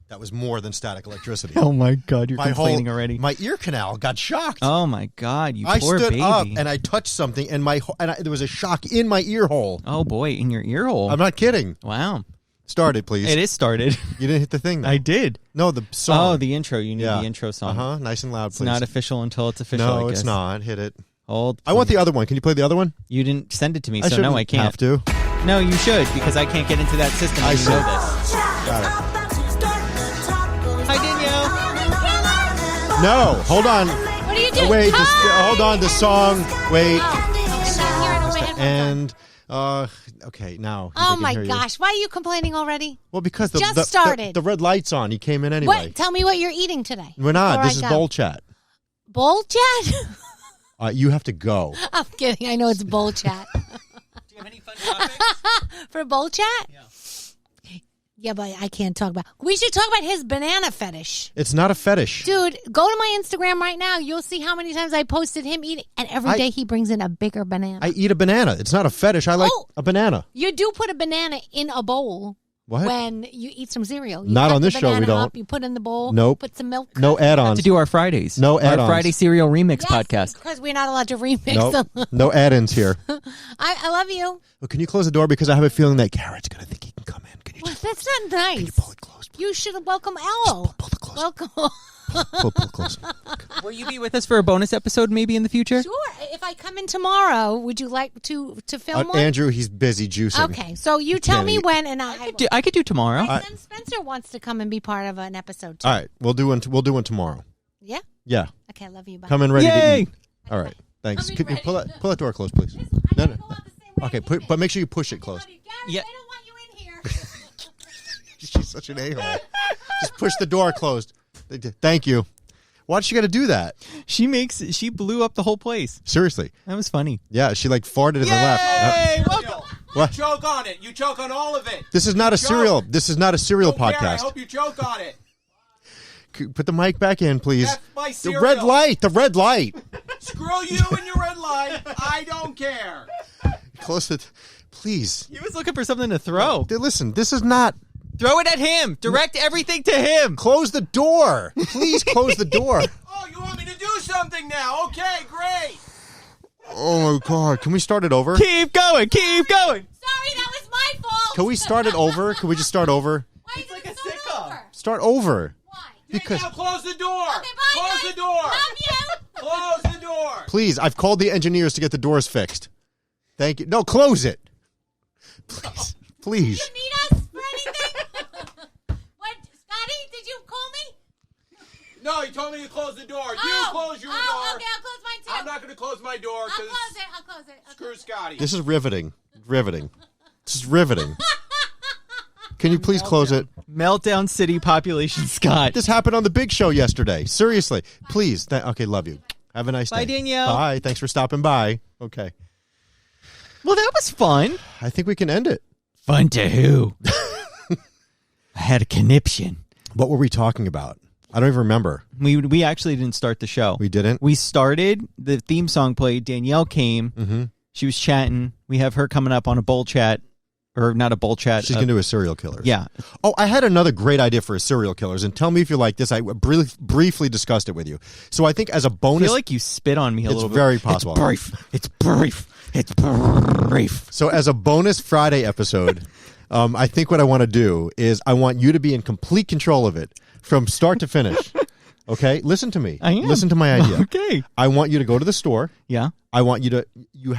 That was more than static electricity. Oh my God, you're complaining already. My ear canal got shocked. Oh my God, you I poor stood baby. up and I touched something, and there was a shock in my ear hole. Oh boy, in your ear hole. I'm not kidding. Wow. Start it, please. It is started. You didn't hit the thing, though. I did. No, the song. Oh, the intro. You need the intro song. Nice and loud, please. It's not official until it's official. No, I guess. it's not. Hit it. Hold. I want the other one. Can you play the other one? You didn't send it to me, so no, I can't. Have to. No, you should, because I can't get into that system. I You see. know this. Got it. Hi, Danielle. No, hold on. What are you doing? Wait, just hold on. The song. Wait. Oh, And okay, now. oh they can my hear you. gosh! Why are you complaining already? Well, because Just started. the red light's on. You came in anyway. What? Tell me what you're eating today. We're not. Before This I is go. bowl chat. Bowl chat. You have to go. I'm kidding. I know it's bowl chat. Do you have any fun topics? For bowl chat? Yeah. Yeah, but I can't talk about. We should talk about his banana fetish. It's not a fetish. Dude, go to my Instagram right now. You'll see how many times I posted him eating. And every day he brings in a bigger banana. I eat a banana. It's not a fetish. I like Oh. a banana. You do put a banana in a bowl What? when you eat some cereal. You Not cut on the this show, we banana don't. Up, you put in the bowl. Nope. Put some milk. No add-ons. To do our Fridays. No Our add-ons. Friday Serial Remix podcast. Because we're not allowed to remix Nope. them. No add-ins here. I love you. Well, can you close the door? Because I have a feeling that Garrett's going to think he can come in. Can you Well, just that's not nice. can you pull it close? Please? You should have welcomed Al. Pull it close. Welcome. Pull it close. Will you be with us for a bonus episode maybe in the future? Sure. If I come in tomorrow, would you like to film one? Andrew, he's busy juicing. Okay, so you tell me when, and I will. I could do tomorrow. My son Spencer wants to come and be part of an episode too. All right, we'll do one tomorrow. Yeah. Yeah, Okay, I love you. Bye. come in ready to Yay! eat. All right, thanks. Coming Can you ready. pull that door close, please? I No, gotta no. go out the same way Okay, as you but did. make sure you push it close. Garrett, Yeah. they don't want you in here. She's such an a-hole. Just push the door closed. Thank you. Why'd she got to do that? She blew up the whole place. Seriously. That was funny. Yeah, she like farted in the left. Hey, welcome. What? Choke on it. You choke on all of it. This is not a cereal. This is not a cereal Don't care. I podcast. hope you choke on it. Put the mic back in, please. That's my The cereal. red light. The red light. Screw you and your red light. I don't care. Close it, please. He was looking for something to throw. Listen, this is not. Throw it at him. Direct everything to him. Close the door. Please close the door. Oh, you want me to do something now? Okay, great. Oh my God! Can we start it over? Keep going. Keep going. Sorry, that was my fault. Can we start it over? Can we just start over? Why It's like a start sitcom. over? Start over. Why? Because Now close the door. Okay, bye, Close guys. the door. Love you. Close the door. please, I've called the engineers to get the doors fixed. Thank you. No, close it. Please, please. You need us for anything? What, Scotty? Did you call me? No, he told me to close the door. You Oh. close your Oh, door. okay, I'll close mine too. I'm not going to close my door I'll because close it. I'll close it. I'll screw close it. Scotty. This is riveting. Riveting. This is riveting. Can you please close it? Meltdown City population Scott. This happened on the Big Show yesterday. Seriously, please. Okay, love you. Have a nice Bye, day. Danielle. Bye. Thanks for stopping by. Okay. Well, that was fun. I think we can end it. Fun to who? I had a conniption. What were we talking about? I don't even remember. We actually didn't start the show. We didn't? We started. The theme song played. Danielle came. Mm-hmm. She was chatting. We have her coming up on a bowl chat. Or not a bowl chat. She's going to do a serial killer. Yeah. Oh, I had another great idea for a serial killers, and tell me if you like this. I briefly discussed it with you. So I think as a I bonus, feel like you spit on me a it's little bit. very possible. It's brief. It's brief. It's brief. So as a bonus Friday episode, I think what I want to do is I want you to be in complete control of it from start to finish. Okay? Listen to me. I am. Listen to my idea. Okay. I want you to go to the store. Yeah. I want you to,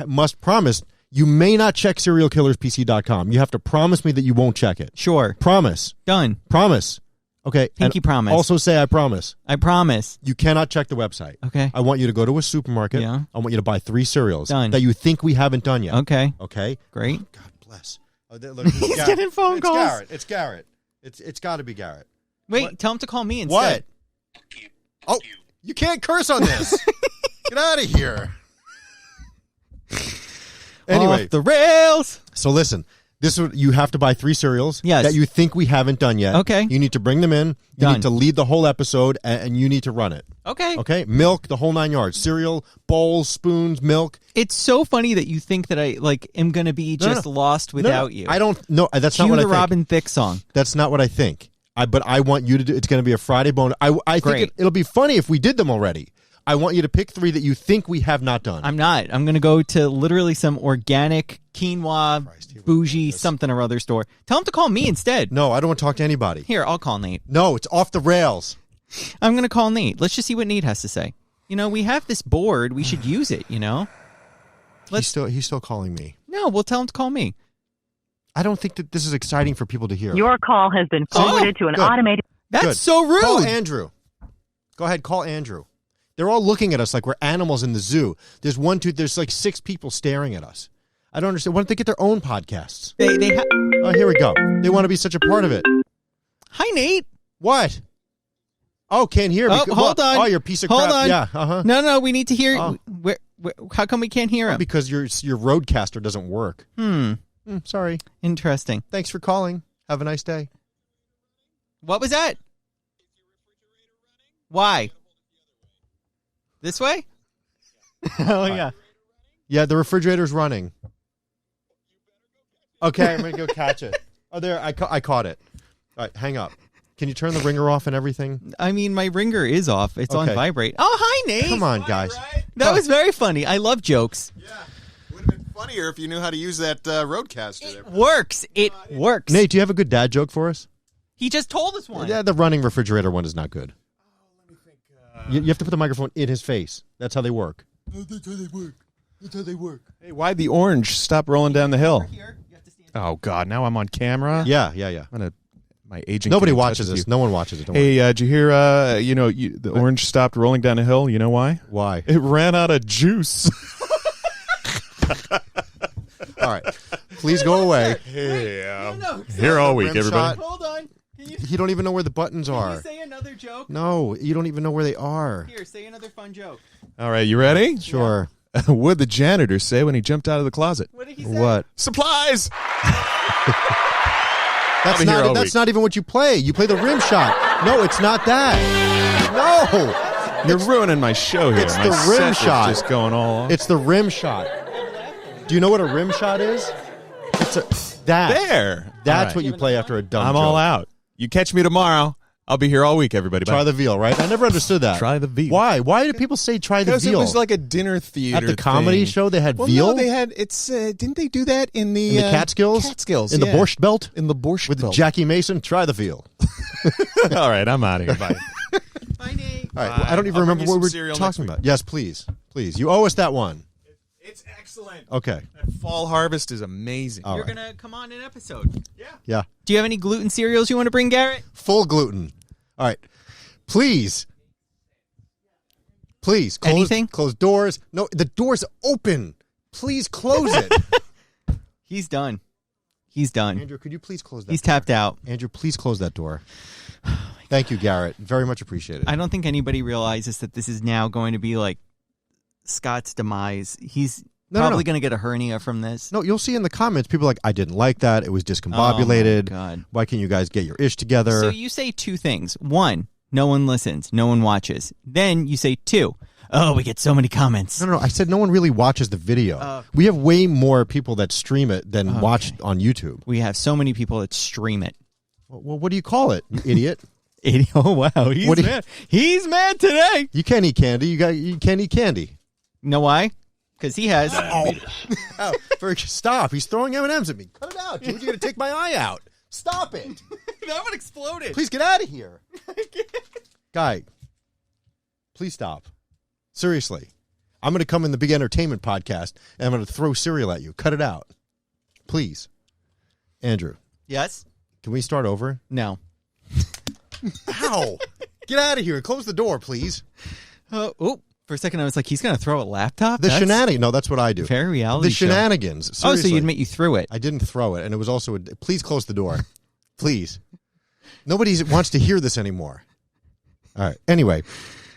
must promise, you may not check serialkillerspc.com. You have to promise me that you won't check it. Sure. Promise. Done. Promise. Okay. Pinky and promise. Also say I promise. I promise. You cannot check the website. Okay. I want you to go to a supermarket. Yeah. I want you to buy 3 cereals Done. that you think we haven't done yet. Okay. Okay? Great. God bless. Oh, look, it's He's Garrett. getting phone It's calls. Garrett. It's Garrett. It's got to be Garrett. Wait, What? tell him to call me instead. What? Oh, you can't curse on this. Get out of here. Anyway, Off the rails. so listen. This is, you have to buy 3 cereals Yes. that you think we haven't done yet. Okay. You need to bring them in. You Done. need to lead the whole episode, and you need to run it. Okay. Okay? Milk, the whole 9 yards. Cereal, bowls, spoons, milk. It's so funny that you think that I am going to be No, just no. lost No, without no, you. I don't. No, that's Cue not what the I think. Robin Thicke song. That's not what I think. But I want you to do. It's going to be a Friday bonus. I Great. think it'll be funny if we did them already. I want you to pick 3 that you think we have not done. I'm not. I'm going to go to literally some organic quinoa, Christ, here we bougie, go. something or other store. Tell him to call me instead. No, I don't want to talk to anybody. Here, I'll call Nate. No, it's off the rails. I'm going to call Nate. Let's just see what Nate has to say. You know, we have this board. We should use it, you know? He's still calling me. No, we'll tell him to call me. I don't think that this is exciting for people to hear. Your call has been forwarded to an good. automated. That's Good. so rude. Call Andrew. Go ahead, call Andrew. They're all looking at us like we're animals in the zoo. There's like 6 people staring at us. I don't understand. Why don't they get their own podcasts? Oh, here we go. They want to be such a part of it. Hi, Nate. What? Oh, can't hear me. Oh, hold on. Oh, you're a piece of Hold crap. on. Yeah, uh-huh. No, we need to hear. Oh. How come we can't hear him? Because your roadcaster doesn't work. Sorry. Interesting. Thanks for calling. Have a nice day. What was that? Why? This way? Oh, yeah. Yeah, the refrigerator's running. Okay, I'm going to go catch it. Oh, there, I caught it. All right, hang up. Can you turn the ringer off and everything? I mean, my ringer is off. It's on Okay. vibrate. Oh, hi, Nate. Come on, guys. That was very funny. I love jokes. Yeah. Would have been funnier if you knew how to use that roadcaster there. It works. It works. Nate, do you have a good dad joke for us? He just told us one. Yeah, the running refrigerator one is not good. Let me think. You have to put the microphone in his face. That's how they work. That's how they work. Hey, why'd the orange stop rolling down the hill? Oh, God, now I'm on camera? Yeah. My agent. Nobody getting in touch watches with this. you. No one watches it. Don't worry. Hey, did you hear, the orange stopped rolling down the hill? You know why? Why? It ran out of juice. All right. Please go away. Hey, No. here all week, rim everybody. shot. Hold on. Can You don't even know where the buttons are. say another joke? No, you don't even know where they are. Here, say another fun joke. All right, you ready? Sure. What'd the janitor say when he jumped out of the closet? What did he say? What? Supplies! That's be here all not. That's week. not even what you play. You play the rim shot. No, it's not that. No, You're ruining my show here. It's My the rim set is shot. just going all off. it's the rim shot. Do you know what a rim shot is? It's that. There. That's All right. what you play after a dumb I'm joke. all out. You catch me tomorrow. I'll be here all week, everybody. Try the veal, right? I never understood that. Try the veal. Why? Why do people say try the Because it veal? was like a dinner theater At the comedy thing. show, they had Well, veal? no, they had. It's didn't they do that in the in the Catskills? Catskills, in yeah. the Borscht Belt? In the Borscht With Belt. Jackie Mason, try the veal. All right, I'm out of here. Bye. Bye, Nate. All right, well, I don't even I'll remember bring you what some we're cereal talking next week. about. Yes, please. Please. You owe us that one. It's excellent. Okay. That fall harvest is amazing. All You're right. going to come on an episode. Yeah. Do you have any gluten cereals you want to bring, Garrett? Full gluten. All right. Please. Please. Anything? Close doors. No, the door's open. Please close it. He's done. He's done. Andrew, could you please close that He's door? tapped out. Andrew, please close that door. Thank you, Garrett. Very much appreciated. I don't think anybody realizes that this is now going to be like Scott's demise. He's No, probably no. going to get a hernia from this. No, you'll see in the comments, people are like, I didn't like that. It was discombobulated. Oh, my God. Why can't you guys get your ish together? So you say 2 things. 1, no one listens. No one watches. Then you say 2, oh, we get so many comments. No. I said no one really watches the video. Oh. We have way more people that stream it than watch on YouTube. We have so many people that stream it. Well, what do you call it, you idiot? Oh, wow. He's What do you- mad. He's mad today. You can't eat candy. You can't eat candy. You know why? Because he has. Oh, stop! He's throwing M&Ms at me. Cut it out, dude. You're gonna take my eye out. Stop it! That one exploded. Please get out of here, guy. Please stop. Seriously, I'm gonna come in the Big Entertainment Podcast and I'm gonna throw cereal at you. Cut it out, please. Andrew, Yes? can we start over? No. Ow! Get out of here and close the door, please. Oh, for a second I was like, he's going to throw a laptop? The shenanigans. No, that's what I do. Very reality The show. shenanigans. Oh, so Seriously. you admit you threw it. I didn't throw it, and it was also please close the door. Please. Nobody wants to hear this anymore. All right. Anyway,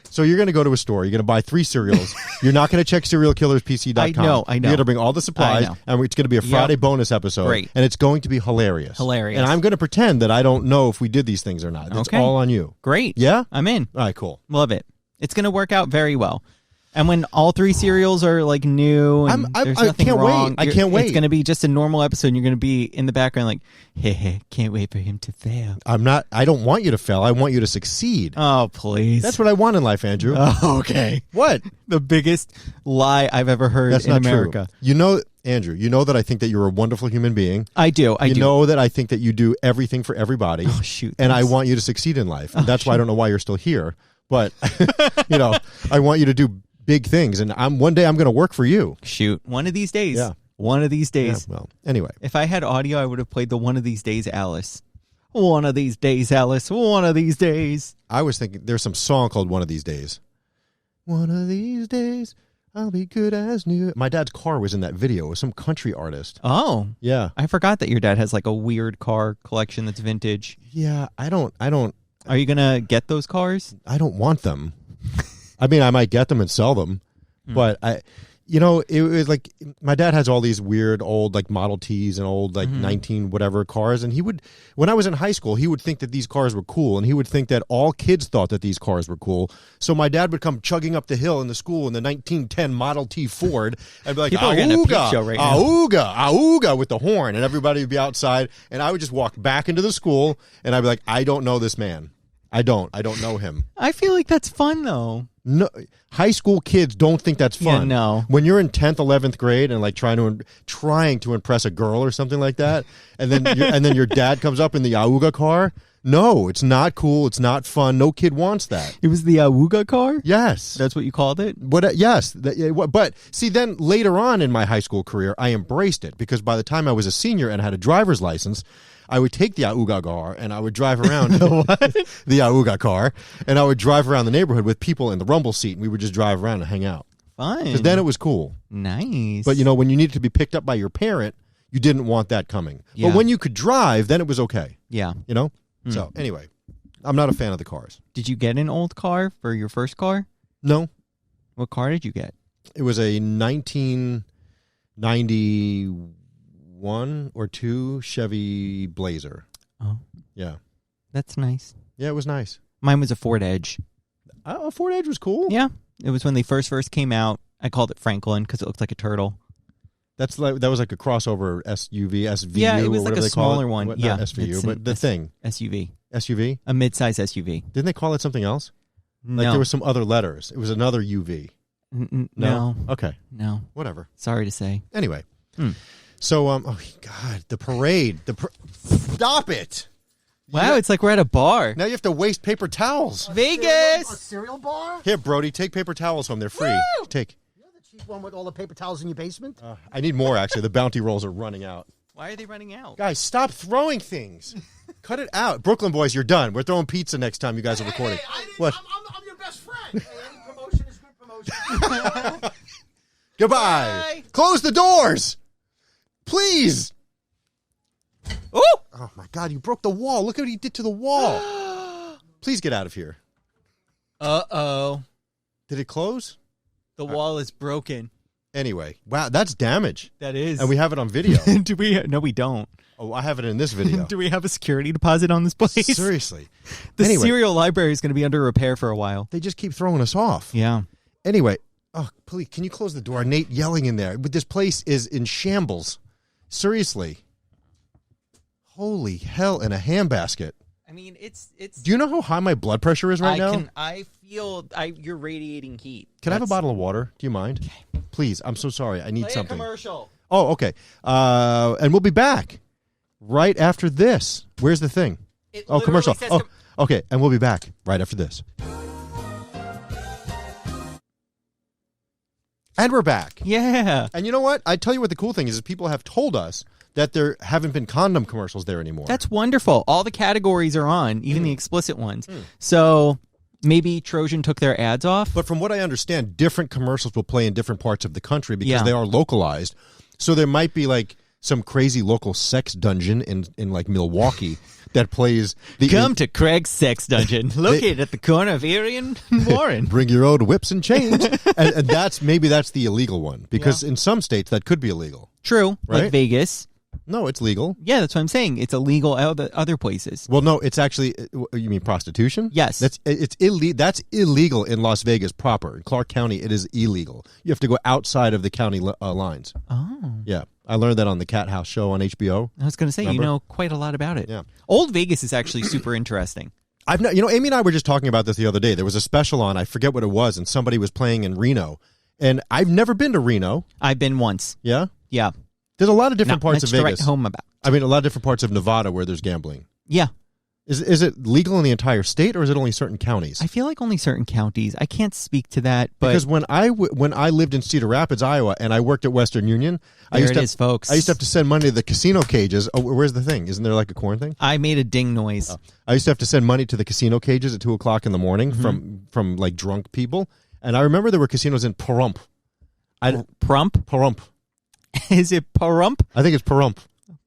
so you're going to go to a store. You're going to buy 3 cereals. You're not going to check serialkillerspc.com. I know. You're going to bring all the supplies, I know. and it's going to be a Friday bonus episode. Great. And it's going to be hilarious. Hilarious. And I'm going to pretend that I don't know if we did these things or not. It's Okay. all on you. Great. Yeah? I'm in. All right, cool. Love it. It's going to work out very well. And when all 3 cereals are like new, and there's nothing can't wrong, wait. I can't wait. It's going to be just a normal episode. And you're going to be in the background like, hey, can't wait for him to fail. I don't want you to fail. I want you to succeed. Oh, please. That's what I want in life, Andrew. Oh, okay. What? The biggest lie I've ever heard That's in not America. true. You know, Andrew, you know that I think that you're a wonderful human being. I do. You know that I think that you do everything for everybody. Oh, shoot. And I thanks. want you to succeed in life. And that's why I don't know why you're still here. But, I want you to do big things. And one day I'm going to work for you. Shoot. One of these days. Yeah. One of these Yeah, days. well, anyway. If I had audio, I would have played the One of These Days Alice. One of these days, Alice. One of these days. I was thinking there's some song called One of These Days. One of these days, I'll be good as new. My dad's car was in that video. It was some country artist. Oh. Yeah. I forgot that your dad has like a weird car collection that's vintage. Yeah, I don't Are you going to get those cars? want them. I mean, I might get them and sell them, but it was like my dad has all these weird old like Model Ts and old like 19 whatever cars, and when I was in high school, he would think that these cars were cool, and he would think that all kids thought that these cars were cool. So my dad would come chugging up the hill in the school in the 1910 Model T Ford and be like, People are getting a peep show right now. "Auga, auga," with the horn, and everybody would be outside, and I would just walk back into the school, and I'd be like, "I don't know this man. I don't know him." I feel like that's fun, though. No, high school kids don't think that's fun. Yeah, no. When you're in 10th, 11th grade and like trying to impress a girl or something like that, and then your dad comes up in the Auga car. No, it's not cool. It's not fun. No kid wants that. It was the Awuga car? Yes. That's what you called it? Yes. But see, then later on in my high school career, I embraced it because by the time I was a senior and had a driver's license, I would take the Auga car and I would drive around the Auga car, and I would drive around the neighborhood with people in the rumble seat, and we would just drive around and hang out. Fun. Because then it was cool. Nice. But when you needed to be picked up by your parent, you didn't want that coming. Yeah. But when you could drive, then it was okay. Yeah. So anyway, I'm not a fan of the cars. Did you get an old car for your first car? No, What car did you get? it was a 1991 or 2 Chevy Blazer. Oh, Yeah. that's nice. Yeah, it was nice. Mine was a Ford Edge. Oh, Ford Edge was cool. Yeah. It was when they first came out. I called it Franklin because it looked like a turtle. That was like a crossover SUV, SVU. Yeah, it was or like whatever a they call smaller it. one. Not Yeah, SVU, it's but the an thing. SUV. SUV? A mid-size SUV. Didn't they call it something else? Like No. there was some other letters. It was another UV. No. Okay. No. Whatever. Sorry to say. Anyway. So, oh, God, the parade. Stop it. Wow, it's like we're at a bar. Now you have to waste paper towels. Vegas! Cereal bar? Here, Brody, take paper towels home. They're free. Take. You're the cheap one with all the paper towels in your basement? I need more, actually. The bounty rolls are running out. Why are they running out? Guys, stop throwing things. Cut it out. Brooklyn boys, you're done. We're throwing pizza next time you guys are recording. What? I'm your best friend. Hey, any promotion is good promotion. Goodbye. Bye. Close the doors. Please. Oh! Oh, my God. You broke the wall. Look at what he did to the wall. Please get out of here. Uh-oh. Did it close? The wall is broken. Anyway. Wow, that's damage. That is. And we have it on video. Do we? No, we don't. Oh, I have it in this video. Do we have a security deposit on this place? Seriously. The Anyway. cereal library is going to be under repair for a while. They just keep throwing us off. Yeah. Anyway. Oh, please, can you close the door? Nate yelling in there. But this place is in shambles. Seriously. Holy hell in a handbasket. I mean, it's. Do you know how high my blood pressure is right now? I feel. You're radiating heat. Can I have a bottle of water? Do you mind? Please. I'm so sorry. I need Play something. a commercial. Oh, okay. And we'll be back right after this. Where's the thing? It Oh, commercial. literally says Oh, okay. And we'll be back right after this. And we're back. Yeah. And you know what? I tell you what the cool thing is people have told us that there haven't been condom commercials there anymore. That's wonderful. All the categories are on, even the explicit ones. So maybe Trojan took their ads off. But from what I understand, different commercials will play in different parts of the country because Yeah. they are localized. So there might be like some crazy local sex dungeon in like Milwaukee that plays the Come to Craig's Sex Dungeon, located at the corner of Erie and Warren. bring your own whips and chains. and that's the illegal one because in some states that could be illegal. True, Right? like Vegas. No, it's legal. Yeah, that's what I'm saying. It's illegal other places. Well, no, it's actually. You mean prostitution? Yes. That's illegal in Las Vegas proper. In Clark County, it is illegal. You have to go outside of the county lines. Oh. Yeah, I learned that on the Cat House show on HBO. I was going to say, Remember? you know quite a lot about it. Yeah. Old Vegas is actually super interesting. I've not, Amy and I were just talking about this the other day. There was a special on, I forget what it was, and somebody was playing in Reno. And I've never been to Reno. I've been once. Yeah? Yeah. There's a lot of different Not parts much of to Vegas. write home about. I mean, a lot of different parts of Nevada where there's gambling. Yeah. Is it legal in the entire state, or is it only certain counties? I feel like only certain counties. I can't speak to that, but Because when I lived in Cedar Rapids, Iowa, and I worked at Western Union, I there used it to is, folks. I used to have to send money to the casino cages. Oh, where's the thing? Isn't there like a corn thing? I made a ding noise. I used to have to send money to the casino cages at 2:00 in the morning Mm-hmm. from like drunk people. And I remember there were casinos in Pahrump. Pahrump? Pahrump. Is it Pahrump? I think it's Pahrump,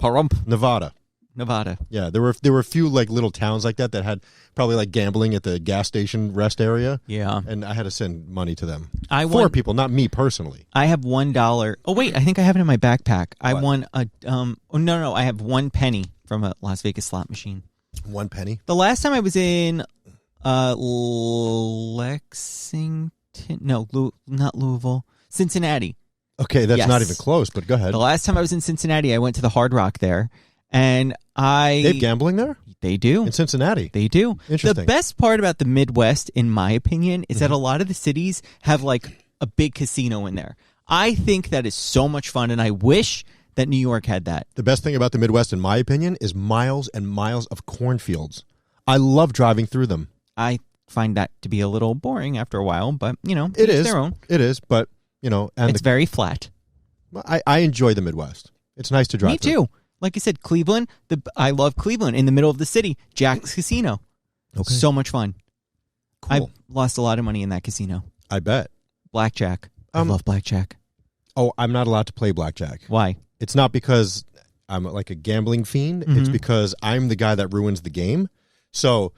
Pahrump, Nevada. Nevada. Yeah, there were a few like little towns like that had probably like gambling at the gas station rest area. Yeah. And I had to send money to them. I For won. people, not me personally. I have $1. Oh wait, I think I have it in my backpack. I What? won a Oh no, I have 1 penny from a Las Vegas slot machine. 1 penny. The last time I was in Lexington, no, not Louisville, Cincinnati. Okay, that's Yes. not even close, but go ahead. The last time I was in Cincinnati, I went to the Hard Rock there, and They have gambling there? They do. In Cincinnati. They do. Interesting. The best part about the Midwest, in my opinion, is that a lot of the cities have like a big casino in there. I think that is so much fun, and I wish that New York had that. The best thing about the Midwest, in my opinion, is miles and miles of cornfields. I love driving through them. I find that to be a little boring after a while, but you know, It each is. their own. It is, but and It's very flat. I enjoy the Midwest. It's nice to drive Me through. too. Like I said, Cleveland. I love Cleveland in the middle of the city. Jack's Casino. Okay. So much fun. Cool. I've lost a lot of money in that casino. I bet. Blackjack. I love blackjack. Oh, I'm not allowed to play blackjack. Why? It's not because I'm like a gambling fiend. It's because I'm the guy that ruins the game. So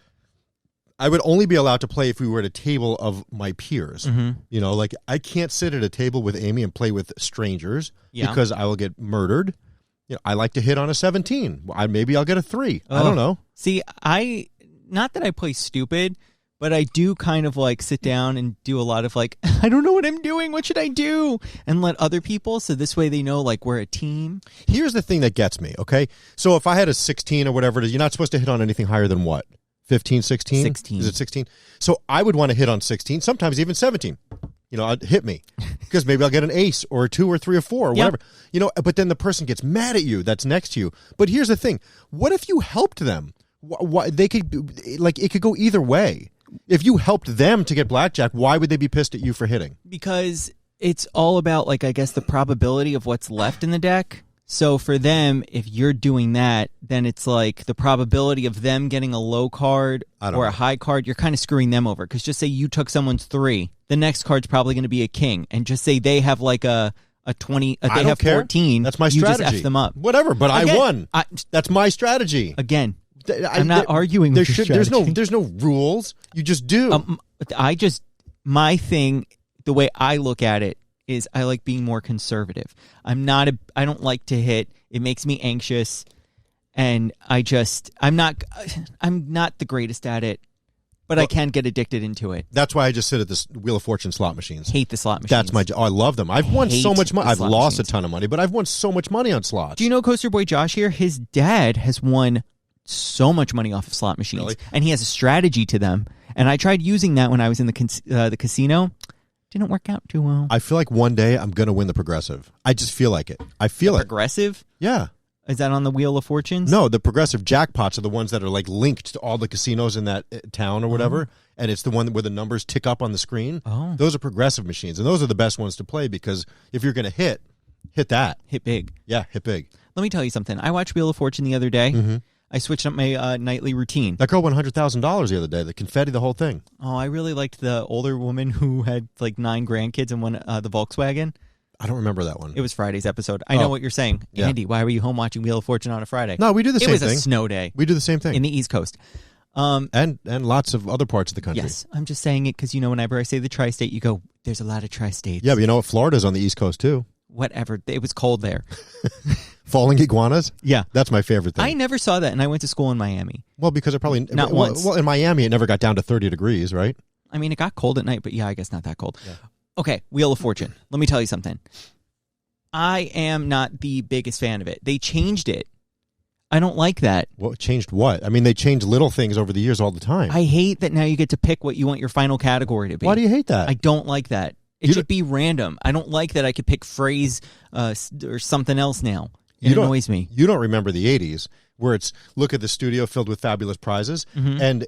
I would only be allowed to play if we were at a table of my peers. Like I can't sit at a table with Amy and play with strangers because I will get murdered. I like to hit on a 17. Maybe I'll get a 3. I don't know. See, not that I play stupid, but I do kind of like sit down and do a lot of like, I don't know what I'm doing. What should I do? And let other people, so this way they know like we're a team. Here's the thing that gets me, okay? So if I had a 16 or whatever it is, you're not supposed to hit on anything higher than what? 15, 16? 16. Is it 16? So I would want to hit on 16, sometimes even 17. Hit me because maybe I'll get an ace or a 2 or 3 or 4 or whatever. But then the person gets mad at you that's next to you. But here's the thing. What if you helped them? They could, like, it could go either way. If you helped them to get blackjack, why would they be pissed at you for hitting? Because it's all about, like, I guess the probability of what's left in the deck. So for them, if you're doing that, then it's like the probability of them getting a low card or a high card, you're kind of screwing them over. Because just say you took someone's 3, the next card's probably going to be a king. And just say they have like a 20, they have 14. That's my you strategy. just F them up. Whatever, but Again, I won. That's my strategy. Again, I'm not arguing with your strategy. There's no rules. You just do. My thing, the way I look at it, is I like being more conservative. I don't like to hit. It makes me anxious, and I'm not the greatest at it, but I can get addicted into it. That's why I just sit at this Wheel of Fortune slot machines. Hate the slot machines. That's my job. I love them. I've won so much money. I've slot lost machines. a ton of money, but I've won so much money on slots. Do you know Coaster Boy Josh here? His dad has won so much money off of slot machines, Really? and he has a strategy to them. And I tried using that when I was in the casino. Didn't work out too well. I feel like one day I'm going to win the Progressive. I just feel like it. I feel it. Progressive? Yeah. Is that on the Wheel of Fortunes? No, the Progressive jackpots are the ones that are like linked to all the casinos in that town or whatever, and it's the one where the numbers tick up on the screen. Oh. Those are Progressive machines, and those are the best ones to play because if you're going to hit that. Hit big. Yeah, hit big. Let me tell you something. I watched Wheel of Fortune the other day. I switched up my nightly routine. That girl won $100,000 the other day. The confetti, the whole thing. Oh, I really liked the older woman who had like 9 grandkids and won the Volkswagen. I don't remember that one. It was Friday's episode. I know what you're saying. Yeah. Andy, why were you home watching Wheel of Fortune on a Friday? No, we do the same thing. It thing. was a snow day. We do the same thing. In the East Coast. And lots of other parts of the country. Yes, I'm just saying it because, whenever I say the tri-state, you go, there's a lot of tri-states. Yeah, but you know what? Florida's on the East Coast, too. Whatever. It was cold there. Falling iguanas? Yeah. That's my favorite thing. I never saw that, and I went to school in Miami. Well, because it probably... Not once. Well, in Miami, it never got down to 30 degrees, right? I mean, it got cold at night, but yeah, I guess not that cold. Yeah. Okay, Wheel of Fortune. Let me tell you something. I am not the biggest fan of it. They changed it. I don't like that. Well, changed what? I mean, they change little things over the years all the time. I hate that now you get to pick what you want your final category to be. Why do you hate that? I don't like that. It should be random. I don't like that I could pick phrase or something else now. It annoys me. You don't remember the 80s where it's look at the studio filled with fabulous prizes, and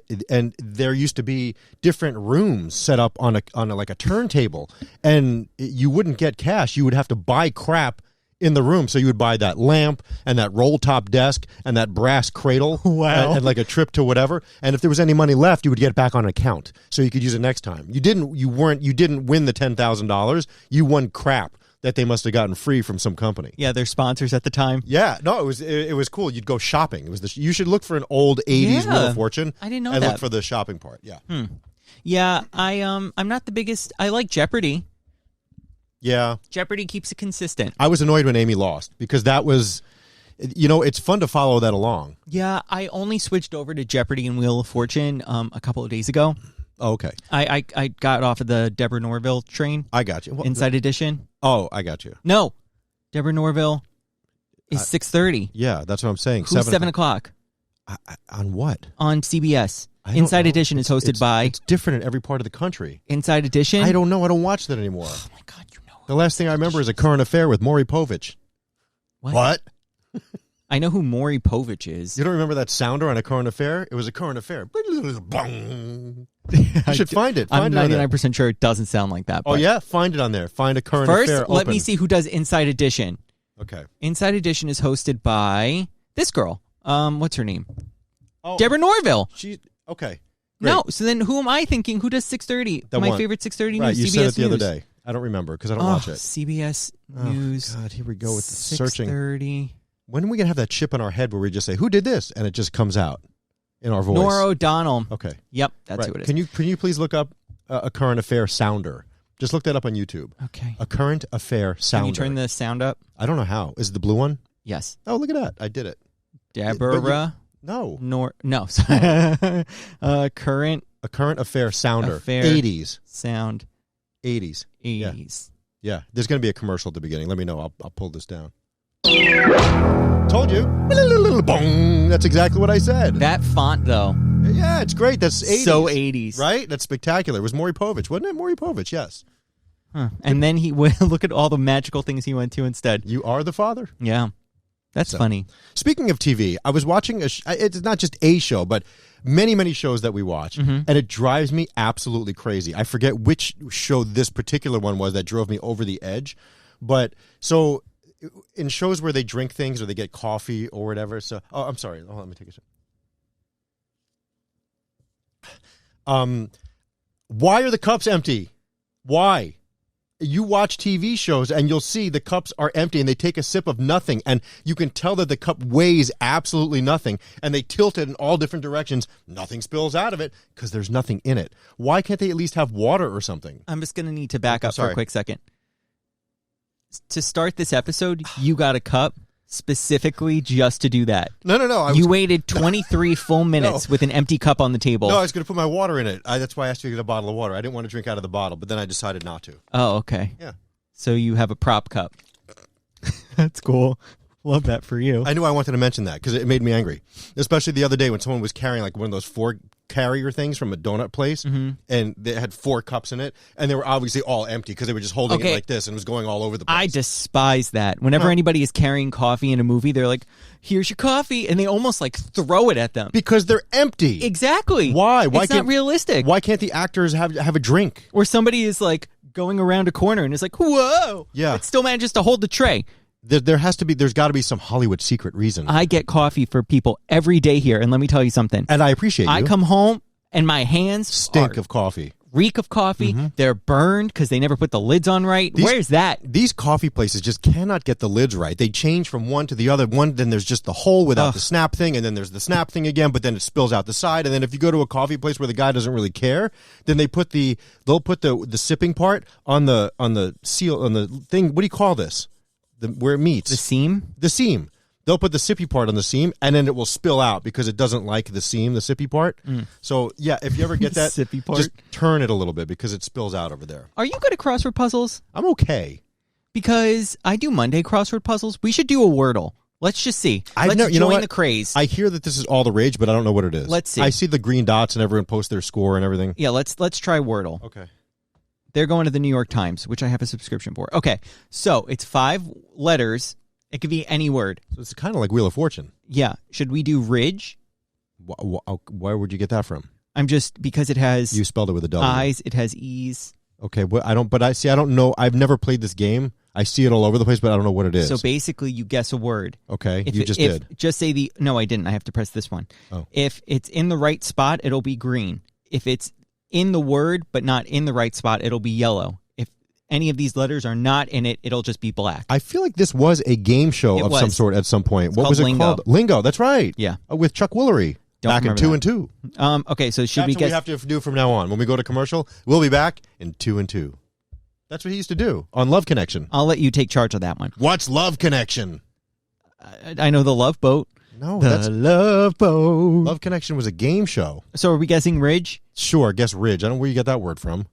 there used to be different rooms set up on a like a turntable, and you wouldn't get cash. You would have to buy crap in the room. So you would buy that lamp and that roll top desk and that brass cradle. Wow. And like a trip to whatever. And if there was any money left, you would get it back on an account so you could use it next time. You didn't win the $10,000. You won crap that they must have gotten free from some company. Yeah, they're sponsors at the time. Yeah, no, it was cool. You'd go shopping. It was you should look for an old 80s Wheel of Fortune. I didn't know and that. look for the shopping part. Yeah. Yeah, I'm not the biggest. I like Jeopardy. Yeah. Jeopardy keeps it consistent. I was annoyed when Amy lost because that was, it's fun to follow that along. Yeah, I only switched over to Jeopardy and Wheel of Fortune a couple of days ago. Oh, okay. I got off of the Deborah Norville train. I got you. Inside Edition. Oh, I got you. No, Deborah Norville is 6:30. Yeah, that's what I'm saying. Who's 7 o'clock? On what? On CBS. Inside Edition is hosted by... It's different in every part of the country. Inside Edition? I don't know. I don't watch that anymore. Oh, my God, you know. The last thing I remember is A Current Affair with Maury Povich. What? I know who Maury Povich is. You don't remember that sounder on A Current Affair? It was A Current Affair. You should find it. I'm 99% sure it doesn't sound like that. Oh, yeah? Find it on there. Find A Current Affair. First, let me see who does Inside Edition. Okay. Inside Edition is hosted by this girl. What's her name? Oh, Deborah Norville. Okay. Great. No, so then who am I thinking? Who does 6:30? My favorite 6:30 right, news. You CBS said it the News. other day. I don't remember because I don't watch it. CBS News. Oh, God, here we go with the searching. 6:30. When are we going to have that chip in our head where we just say, who did this? And it just comes out in our voice. Nora O'Donnell. Okay. Yep, that's who it is. Can you please look up A Current Affair sounder? Just look that up on YouTube. Okay. A Current Affair sounder. Can you turn the sound up? I don't know how. Is it the blue one? Yes. Oh, look at that. I did it. Deborah. No. No. Current. A Current Affair sounder. Affair 80s. Sound. 80s. 80s. Yeah. There's going to be a commercial at the beginning. Let me know. I'll pull this down. Told you. Bong. That's exactly what I said. That font, though. Yeah, it's great. That's 80s. So 80s. Right? That's spectacular. It was Maury Povich, wasn't it? Maury Povich, yes. Huh. And then he went, look at all the magical things he went to instead. You are the father? Yeah. That's funny. Speaking of TV, I was watching it's not just a show, but many, many shows that we watch, and it drives me absolutely crazy. I forget which show this particular one was that drove me over the edge. But so in shows where they drink things or they get coffee or whatever. So, I'm sorry. Let me take a sip. Why are the cups empty? Why? You watch TV shows and you'll see the cups are empty and they take a sip of nothing and you can tell that the cup weighs absolutely nothing and they tilt it in all different directions. Nothing spills out of it because there's nothing in it. Why can't they at least have water or something? I'm just going to need to back up for a quick second. To start this episode, you got a cup specifically just to do that. No. You waited 23 full minutes with an empty cup on the table. No, I was going to put my water in it. That's why I asked you to get a bottle of water. I didn't want to drink out of the bottle, but then I decided not to. Oh, okay. Yeah. So you have a prop cup. That's cool. Love that for you. I knew I wanted to mention that because it made me angry, especially the other day when someone was carrying like one of those 4 carrier things from a donut place, and they had 4 cups in it, and they were obviously all empty because they were just holding it like this and it was going all over the place. I despise that. Whenever anybody is carrying coffee in a movie, they're like, "Here's your coffee," and they almost like throw it at them because they're empty. Exactly. Why? It's not realistic. Why can't the actors have a drink? Or somebody is like going around a corner and it's like, "Whoa!" Yeah, it still manages to hold the tray. There's got to be some Hollywood secret reason. I get coffee for people every day here, and let me tell you something. And I appreciate you. I come home and my hands stink of coffee. Reek of coffee. They're burned because they never put the lids on right. Where's that? These coffee places just cannot get the lids right. They change from one to the other. One, then there's just the hole without the snap thing, and then there's the snap thing again, but then it spills out the side. And then if you go to a coffee place where the guy doesn't really care, then they'll put the sipping part on the seal on the thing. What do you call this? where it meets. The seam? The seam. They'll put the sippy part on the seam, and then it will spill out because it doesn't like the seam, the sippy part. So, yeah, if you ever get that, Sippy part? just turn it a little bit because it spills out over there. Are you good at crossword puzzles? I'm okay. Because I do Monday crossword puzzles. We should do a Wordle. Let's just see. Let's join the craze. I hear that this is all the rage, but I don't know what it is. Let's see. I see the green dots and everyone posts their score and everything. Yeah, let's try Wordle. Okay. They're going to the New York Times, which I have a subscription for. Okay, so it's 5 letters. It could be any word. So it's kind of like Wheel of Fortune. Yeah. Should we do Ridge? Where would you get that from? Because it has You spelled it with a W. I's, it has E's. Okay, I don't know. I've never played this game. I see it all over the place, but I don't know what it is. So basically, you guess a word. Okay, If you just did. Just say no, I didn't. I have to press this one. Oh. If it's in the right spot, it'll be green. If it's in the word but not in the right spot, it'll be yellow. If any of these letters are not in it, it'll just be black. I feel like this was a game show of some sort at some point. What was it called? Lingo. That's right. Yeah. With Chuck Woolery. Back in 2 and 2. Okay, so should That's we what guess? we have to do from now on. When we go to commercial, we'll be back in 2 and 2. That's what he used to do on Love Connection. I'll let you take charge of that one. What's Love Connection? I know the Love Boat. No, that's Love Boat. Love Connection was a game show. So are we guessing Ridge? Sure, guess Ridge. I don't know where you get that word from.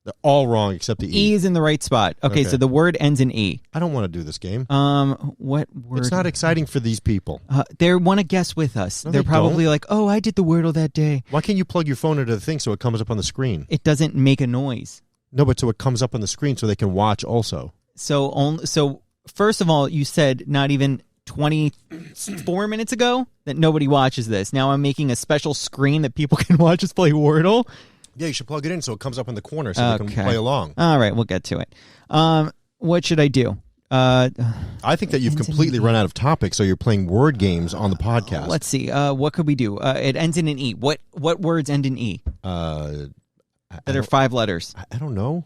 They're all wrong except the E. E is in the right spot. Okay, so the word ends in E. I don't want to do this game. What word? It's not exciting for these people. They want to guess with us. No, They're they probably don't. like, "Oh, I did the Wordle that day." Why can't you plug your phone into the thing so it comes up on the screen? It doesn't make a noise. No, but so it comes up on the screen so they can watch also. So first of all, you said not even 24 minutes ago that nobody watches this. Now I'm making a special screen that people can watch us play Wordle. Yeah, you should plug it in so it comes up in the corner so we can play along. All right, we'll get to it. What should I do? I think that you've completely run out of topics, so you're playing word games on the podcast. Let's see. What could we do? It ends in an E. What words end in E? That are 5 letters. I don't know.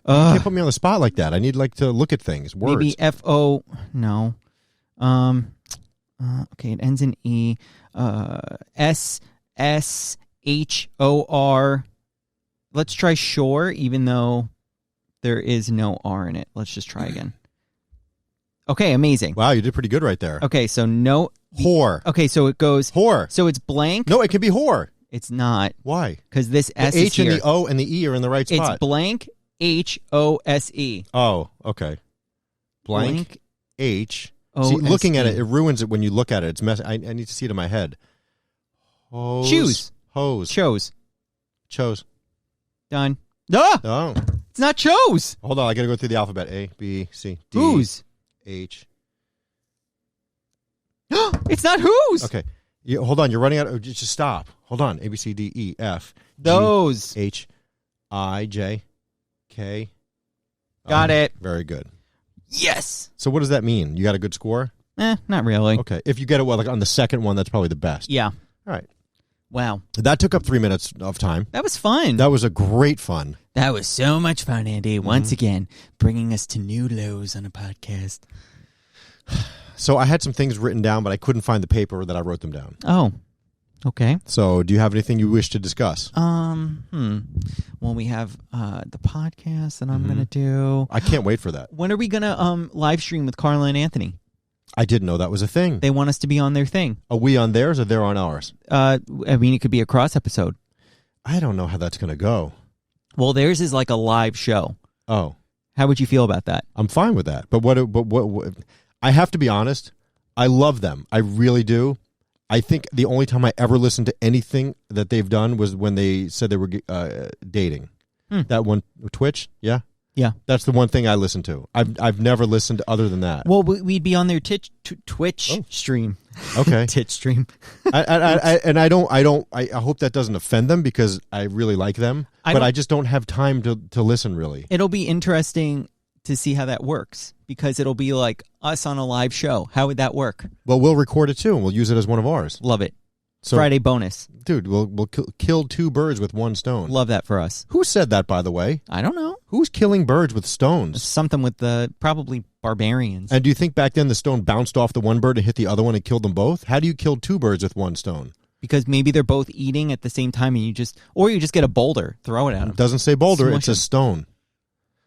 You can't put me on the spot like that. I need to look at things. Words. Maybe F-O. No. Okay, it ends in E. S-S-H-O-R. Let's try shore, even though there is no R in it. Let's just try again. Okay, amazing. Wow, you did pretty good right there. Okay, so no. Whore. Okay, so it goes. Whore. So it's blank. No, it can be whore. It's not. Why? Because this S the is H here. and the O and the E are in the right spot. It's blank H-O-S-E. Oh, okay. Blank H. O-S-E. See, looking at it ruins it when you look at it. It's messy. I need to see it in my head. Hose. Choose. Hose. Chose. Done. Ah! Oh. It's not chose. Hold on. I got to go through the alphabet. A, B, C, D. Whose? H. It's not whose. Okay. Hold on. You're running out. Just stop. Hold on. A, B, C, D, E, F. Those. G, H, I, J, K. Got it. Very good. Yes. So what does that mean? You got a good score? Not really. Okay. If you get it on the second one, that's probably the best. Yeah. All right. Wow. That took up 3 minutes of time. That was fun. That was a great fun. That was so much fun, Andy. Once again, bringing us to new lows on a podcast. So I had some things written down, but I couldn't find the paper that I wrote them down. Oh, okay. So do you have anything you wish to discuss? Well, we have the podcast that I'm going to do. I can't wait for that. When are we going to live stream with Carla and Anthony? I didn't know that was a thing. They want us to be on their thing. Are we on theirs or they're on ours? I mean, it could be a cross episode. I don't know how that's going to go. Well, theirs is like a live show. Oh. How would you feel about that? I'm fine with that. But what I have to be honest, I love them. I really do. I think the only time I ever listened to anything that they've done was when they said they were dating. That one, Twitch, yeah? Yeah. That's the one thing I listen to. I've never listened to other than that. Well, we'd be on their Twitch stream. Okay. Twitch stream. I hope that doesn't offend them because I really like them, but I just don't have time to listen really. It'll be interesting to see how that works because it'll be like us on a live show. How would that work? Well, we'll record it too and we'll use it as one of ours. Love it. So, Friday bonus. Dude, we'll kill 2 birds with 1 stone. Love that for us. Who said that, by the way? I don't know. Who's killing birds with It's stones? something with the probably barbarians. And do you think back then the stone bounced off the one bird and hit the other one and killed them both? How do you kill 2 birds with 1 stone? Because maybe they're both eating at the same time and you just get a boulder, throw it at them. It doesn't say boulder, Smush it says stone.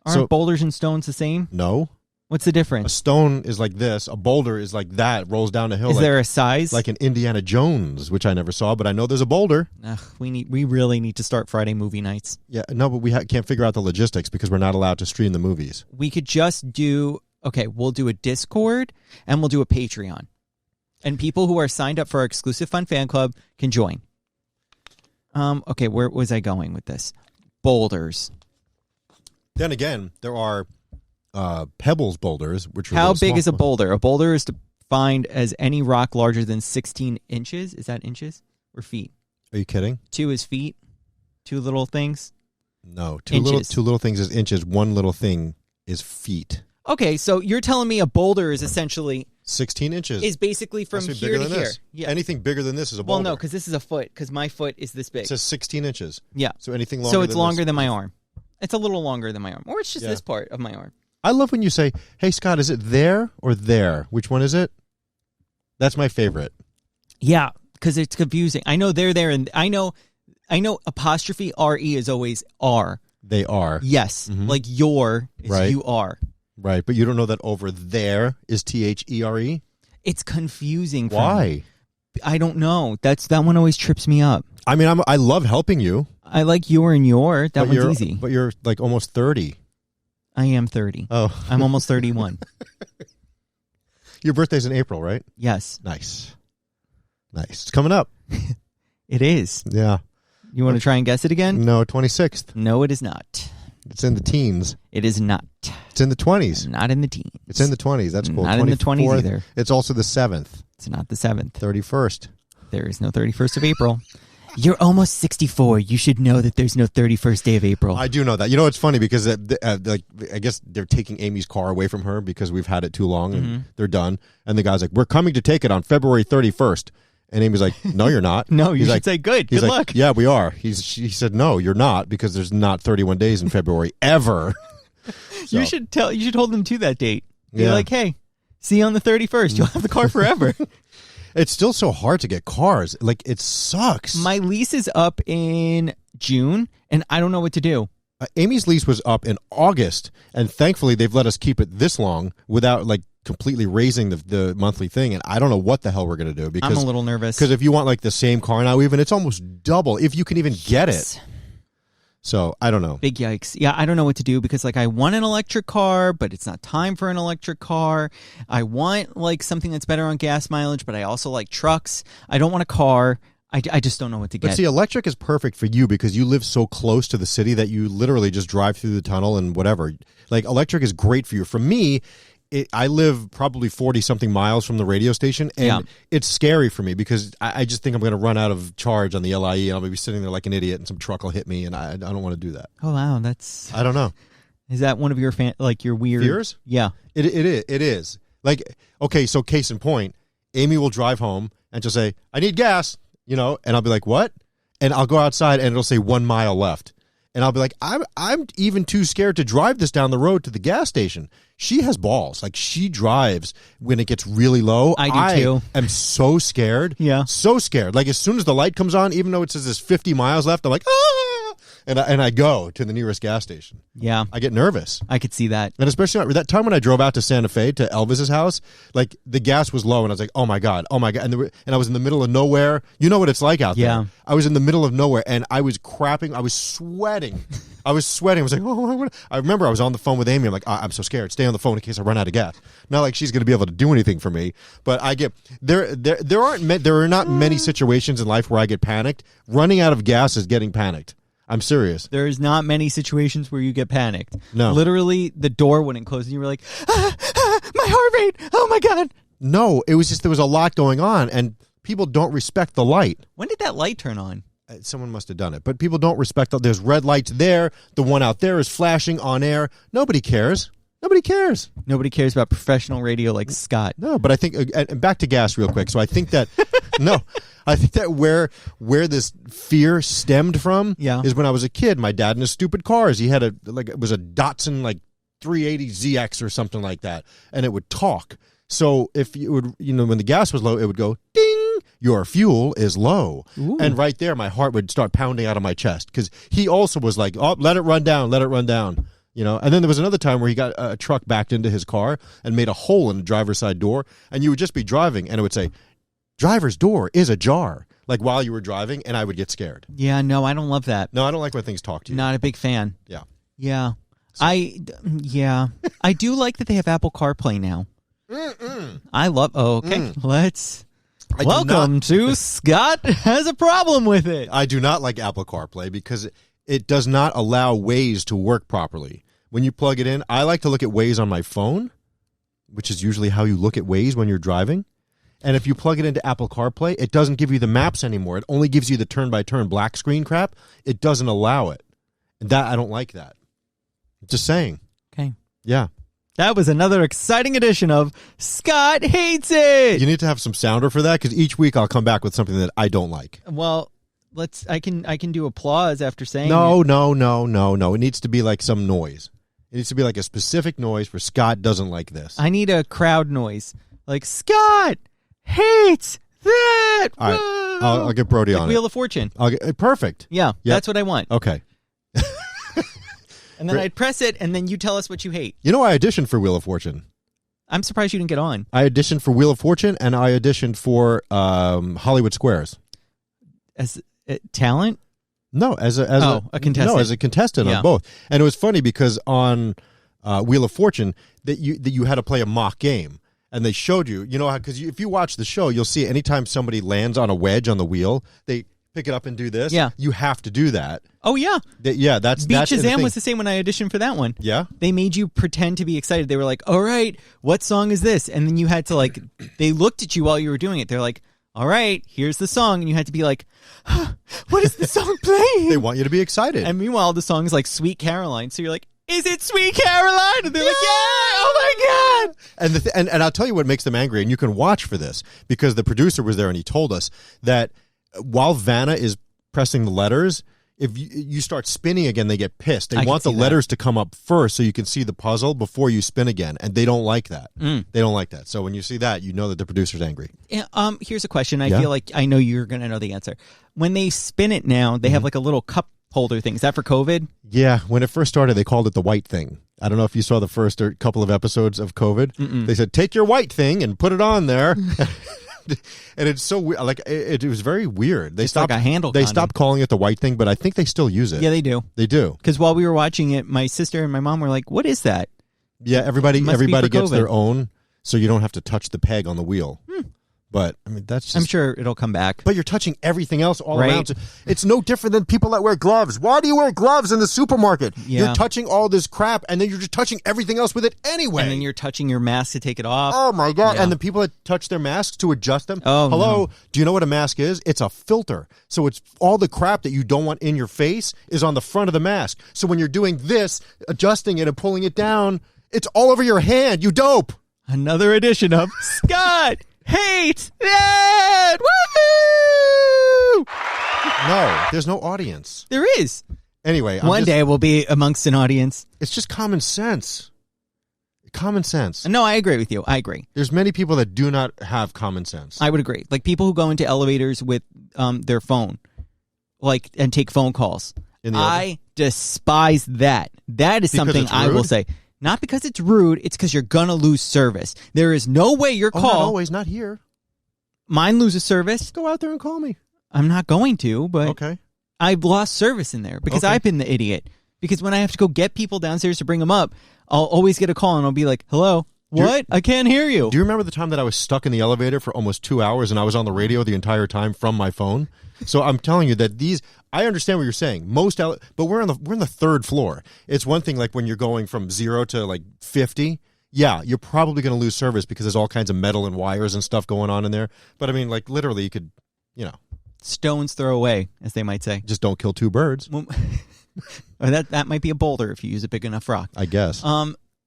Aren't boulders and stones the same? No. What's the A difference? stone is like this. A boulder is like that. Rolls down a hill. Is like, there a size? like an Indiana Jones, which I never saw, but I know there's a boulder. Ugh, we really need to start Friday movie nights. Yeah, no, but we can't figure out the logistics because we're not allowed to stream the movies. We could just do, okay, we'll do a Discord and we'll do a Patreon. And people who are signed up for our exclusive Fun Fan Club can join. Okay, where was I going with this? Boulders. Then again, there are Pebbles boulders, which are How little big small- is a boulder? A boulder is defined as any rock larger than 16 inches. Is that inches or feet? Are you kidding? 2 is feet. 2 little things. No, Inches. two little things is inches. One little thing is feet. Okay, so you're telling me a boulder is essentially 16 inches. is basically from Has to be here bigger to than here. this. Yeah. Anything bigger than this is a Well, boulder. no, because this is a foot. Because my foot is this big. It says 16 inches. Yeah. So anything longer. So it's than longer this. than my arm. It's a little longer than my arm, or it's just Yeah. this part of my arm. I love when you say, "Hey Scott, is it there or there? Which one is it?" That's my favorite. Yeah, because it's confusing. I know they're there, and I know apostrophe re is always r. They are. Yes, Mhm. like your is Right. you are. Right, but you don't know that over there is THERE? It's confusing. For Why? me. I don't know. That one always trips me up. I mean, I love helping you. I like your and your. That but one's you're, easy. But you're like almost 30. I am 30. Oh. I'm almost 31. Your birthday's in April, right? Yes, Nice. It's coming up. it is. Yeah. You want to try and guess it again? No, 26th. No, it is not. It's in the teens. It is not. It's in the 20s. Not in the teens. It's in the 20s. That's cool. Not in the 20s 24th. either. It's also the 7th, It's not the 7th. 31st. There is no 31st of April. You're almost 64. You should know that there's no 31st day of April. I do know that. You know, it's funny because like I guess they're taking Amy's car away from her because we've had it too long and they're done. And the guy's like, "We're coming to take it on February 31st." And Amy's like, "No, you're not." No, you He's should like, say good. He's Good like, luck. "Yeah, we are." He said, "No, you're not because there's not 31 days in February ever." So, You should hold them to that date. Be Yeah. like, hey, see you on the 31st. You'll have the car forever. It's still so hard to get cars. Like, it sucks. My lease is up in June, and I don't know what to do. Amy's lease was up in August, and thankfully they've let us keep it this long without like completely raising the monthly thing. And I don't know what the hell we're gonna do because I'm a little nervous. Because if you want like the same car now, even it's almost double if you can even get it. So I don't know. Big yikes. Yeah, I don't know what to do because like I want an electric car, but it's not time for an electric car. I want like something that's better on gas mileage, but I also like trucks. I don't want a car. I just don't know what to get. But see, electric is perfect for you because you live so close to the city that you literally just drive through the tunnel and whatever. Like electric is great for you. For me, I live probably 40-something miles from the radio station, and it's scary for me because I just think I'm going to run out of charge on the LIE, and I'll be sitting there like an idiot, and some truck will hit me, and I don't want to do that. Oh wow, that's. I don't know. Is that one of your your weird fears? Yeah, it is. Like, okay, so case in point, Amy will drive home and she'll say, "I need gas," and I'll be like, "What?" And I'll go outside and it'll say 1 mile left. And I'll be like, I'm even too scared to drive this down the road to the gas station. She has balls. Like, she drives when it gets really low. I do too. I'm so scared. Yeah. So scared. Like, as soon as the light comes on, even though it says there's 50 miles left, I'm like, ah! And I go to the nearest gas station. Yeah. I get nervous. I could see that. And especially that time when I drove out to Santa Fe to Elvis's house, like the gas was low and I was like, oh my God. And I was in the middle of nowhere. You know what it's like out there. I was in the middle of nowhere and I was crapping. I was sweating. I was like, oh, I remember I was on the phone with Amy. I'm like, I'm so scared. Stay on the phone in case I run out of gas. Not like she's going to be able to do anything for me, but I get there are not many situations in life where I get panicked. Running out of gas is getting panicked. I'm serious. There's not many situations where you get panicked. No. Literally, the door wouldn't close and you were like, my heart rate. Oh my God. No, it was just there was a lot going on and people don't respect the light. When did that light turn on? Someone must have done it. But people don't respect there's red lights there. The one out there is flashing on air. Nobody cares. Nobody cares. Nobody cares about professional radio like Scott. No, but I think, and back to gas real quick. So I think that, I think that where this fear stemmed from is when I was a kid. My dad in his stupid cars, he had it was a Datsun like 380 ZX or something like that, and it would talk. So if you would, when the gas was low, it would go ding. Your fuel is low. Ooh. And right there, my heart would start pounding out of my chest because he also was like, oh, let it run down. You know, and then there was another time where he got a truck backed into his car and made a hole in the driver's side door, and you would just be driving, and it would say, "Driver's door is ajar," like while you were driving, and I would get scared. Yeah, no, I don't love that. No, I don't like when things talk to you. Not a big fan. Yeah. Yeah. I do like that they have Apple CarPlay now. I love. Oh, okay, let's. Welcome to Scott has a problem with it. I do not like Apple CarPlay because it does not allow Waze to work properly. When you plug it in, I like to look at Waze on my phone, which is usually how you look at Waze when you're driving. And if you plug it into Apple CarPlay, it doesn't give you the maps anymore. It only gives you the turn-by-turn black screen crap. It doesn't allow it. And that I don't like that. Just saying. Okay. Yeah. That was another exciting edition of Scott Hates It. You need to have some sounder for that because each week I'll come back with something that I don't like. Well, I can do applause after saying No. it. It needs to be like some noise. It needs to be like a specific noise where Scott doesn't like this. I need a crowd noise. Like, Scott hates that. All right. I'll get Brody like on Wheel it. of Fortune. Perfect. Yeah, Yep. that's what I want. Okay. And then I'd press it, and then you tell us what you hate. You know, I auditioned for Wheel of Fortune. I'm surprised you didn't get on. I auditioned for Wheel of Fortune, and I auditioned for Hollywood Squares. As talent? No, as a contestant. No, as a contestant Yeah. on both. And it was funny because on Wheel of Fortune that you had to play a mock game, and they showed you know how, because if you watch the show, you'll see anytime somebody lands on a wedge on the wheel, they pick it up and do this. Yeah. You have to do that. Oh, yeah. That's Beat that's the Shazam thing. was the same when I auditioned for that one. Yeah. They made you pretend to be excited. They were like, all right, what song is this? And then you had to, like, they looked at you while you were doing it. They're like, all right, here's the song. And you had to be like, what is the song playing? They want you to be excited. And meanwhile, the song is like Sweet Caroline. So you're like, is it Sweet Caroline? And they're like, yeah, oh my God. And I'll tell you what makes them angry, and you can watch for this, because the producer was there and he told us that while Vanna is pressing the letters, if you start spinning again, they get pissed. They want the letters to come up first so you can see the puzzle before you spin again, and they don't like that. They don't like that. So when you see that, you know that the producer's angry. Here's a question. I feel like I know you're going to know the answer. When they spin it now, they have like a little cup holder thing. Is that for COVID? Yeah. When it first started, they called it the white thing. I don't know if you saw the first couple of episodes of COVID. They said, take your white thing and put it on there. And it's so weird. Like it was very weird. They stopped like a handle. They stopped calling it the white thing, but I think they still use it. Yeah, they do. They do. Because while we were watching it, my sister and my mom were like, "What is that?" Yeah, everybody Must be for gets COVID. their own, so you don't have to touch the peg on the wheel. But I mean, that's just, I'm sure it'll come back. But you're touching everything else all Right. around. So it's no different than people that wear gloves. Why do you wear gloves in the supermarket? Yeah. You're touching all this crap, and then you're just touching everything else with it anyway. And then you're touching your mask to take it off. Oh my God. Yeah. And the people that touch their masks to adjust them. Oh, hello. no. Do you know what a mask is? It's a filter. So it's all the crap that you don't want in your face is on the front of the mask. So when you're doing this, adjusting it and pulling it down, it's all over your hand. You dope. Another edition of Scott Hates That. Woo! No, there's no audience. There is. Anyway, One day we'll be amongst an audience. It's just common sense. Common sense. No, I agree with you. I agree. There's many people that do not have common sense. I would agree. Like people who go into elevators with their phone, like, and take phone calls. I despise that. That is Because something it's I will rude? say. Not because it's rude. It's because you're gonna lose service. There is no way your Not call. always, not here. Mine loses service. Go out there and call me. I'm not going to, but Okay. I've lost service in there because Okay. I've been the idiot. Because when I have to go get people downstairs to bring them up, I'll always get a call and I'll be like, "Hello, what? I can't hear you." Do you remember the time that I was stuck in the elevator for almost 2 hours and I was on the radio the entire time from my phone? So I'm telling you that I understand what you're saying. But we're on the third floor. It's one thing like when you're going from 0 to like 50. Yeah, you're probably going to lose service because there's all kinds of metal and wires and stuff going on in there. But I mean, like literally, you could, Stones throw away, as they might say. just don't kill two birds. Well, or that might be a boulder if you use a big enough rock. I guess.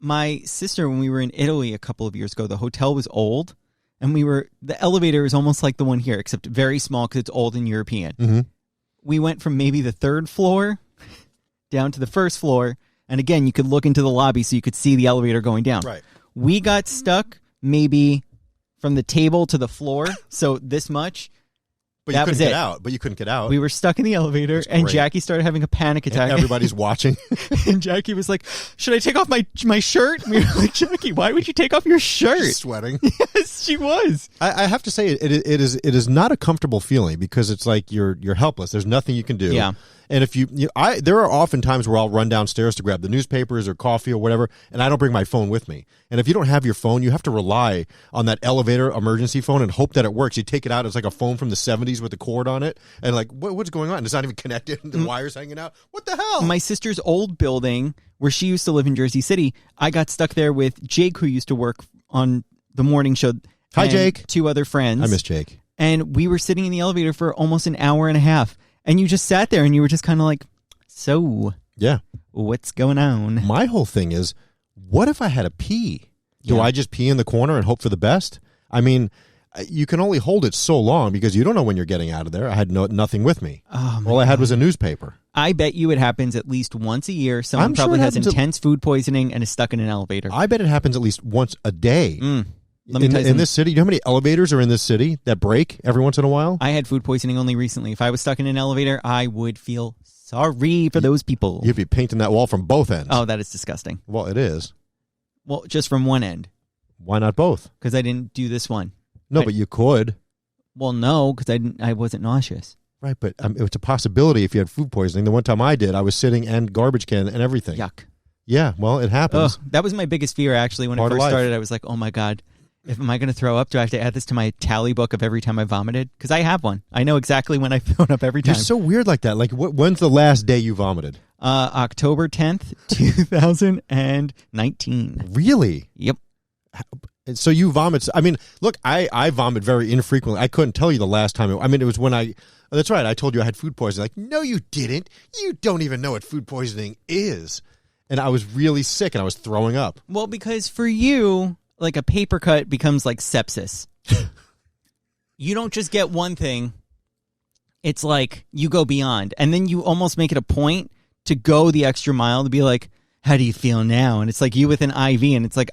My sister, when we were in Italy a couple of years ago, the hotel was old, and the elevator is almost like the one here, except very small because it's old and European. Mm-hmm. We went from maybe the third floor down to the first floor, and again, you could look into the lobby so you could see the elevator going down. Right. We got stuck maybe from the table to the floor, so this much. But that you couldn't was get it. out. But you couldn't get out. We were stuck in the elevator, and great. Jackie started having a panic attack. And everybody's watching. And Jackie was like, should I take off my shirt? And we were like, Jackie, why would you take off your shirt? She's sweating. Yes, she was. I have to say, it is not a comfortable feeling because it's like you're helpless. There's nothing you can do. Yeah. And if there are often times where I'll run downstairs to grab the newspapers or coffee or whatever, and I don't bring my phone with me. And if you don't have your phone, you have to rely on that elevator emergency phone and hope that it works. You take it out, it's like a phone from the 70s with a cord on it, and like, what's going on? It's not even connected. The wire's hanging out. What the hell? My sister's old building, where she used to live in Jersey City, I got stuck there with Jake, who used to work on the morning show. Hi, and Jake. 2 other friends. I miss Jake. And we were sitting in the elevator for almost an hour and a half. And you just sat there and you were just kind of like, so, Yeah. what's going on? My whole thing is, what if I had a pee? Do Yeah. I just pee in the corner and hope for the best? I mean, you can only hold it so long because you don't know when you're getting out of there. I had nothing with me. Oh, my All I had was a newspaper. I bet you it happens at least once a year. Someone I'm sure probably it has happens intense food poisoning and is stuck in an elevator. I bet it happens at least once a day. Let me tell you In this city, do you know how many elevators are in this city that break every once in a while? I had food poisoning only recently. If I was stuck in an elevator, I would feel sorry for those people. You'd be painting that wall from both ends. Oh, that is disgusting. Well, it is. Well, just from one end, Why not both? because I didn't do this one. No, but you could. Well, no, because I wasn't nauseous. Right, but it's a possibility if you had food poisoning. The one time I did, I was sitting and garbage can and everything. Yuck. Yeah, well, it happens. That was my biggest fear, actually, when Part I of first life. started. I was like, oh, my God. Am I going to throw up? Do I have to add this to my tally book of every time I vomited? Because I have one. I know exactly when I've thrown up every time. You're so weird like that. Like, when's the last day you vomited? October 10th, 2019. Really? Yep. So you vomit. I mean, look, I vomit very infrequently. I couldn't tell you the last time. It was when that's right. I told you I had food poisoning. Like, no, you didn't. You don't even know what food poisoning is. And I was really sick and I was throwing up. Well, because for you, like a paper cut becomes like sepsis. You don't just get one thing. It's like you go beyond. And then you almost make it a point to go the extra mile to be like, how do you feel now? And it's like you with an IV and it's like,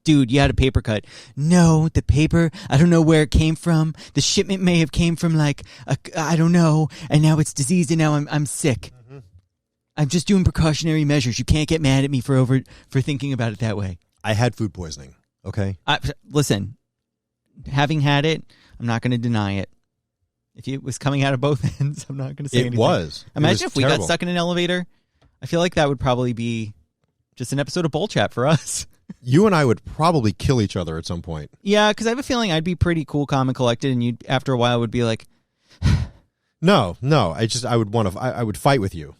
dude, you had a paper cut. No, the paper, I don't know where it came from. The shipment may have came from like, I don't know. And now it's diseased and now I'm sick. Mm-hmm. I'm just doing precautionary measures. You can't get mad at me for thinking about it that way. I had food poisoning. Okay. Listen, having had it, I'm not going to deny it. If it was coming out of both ends, I'm not going to say anything. It was. Imagine if we got terrible. stuck in an elevator. I feel like that would probably be just an episode of Bull Chat for us. You and I would probably kill each other at some point. Yeah, because I have a feeling I'd be pretty cool, calm, and collected, and you, after a while, would be like, No. I would fight with you.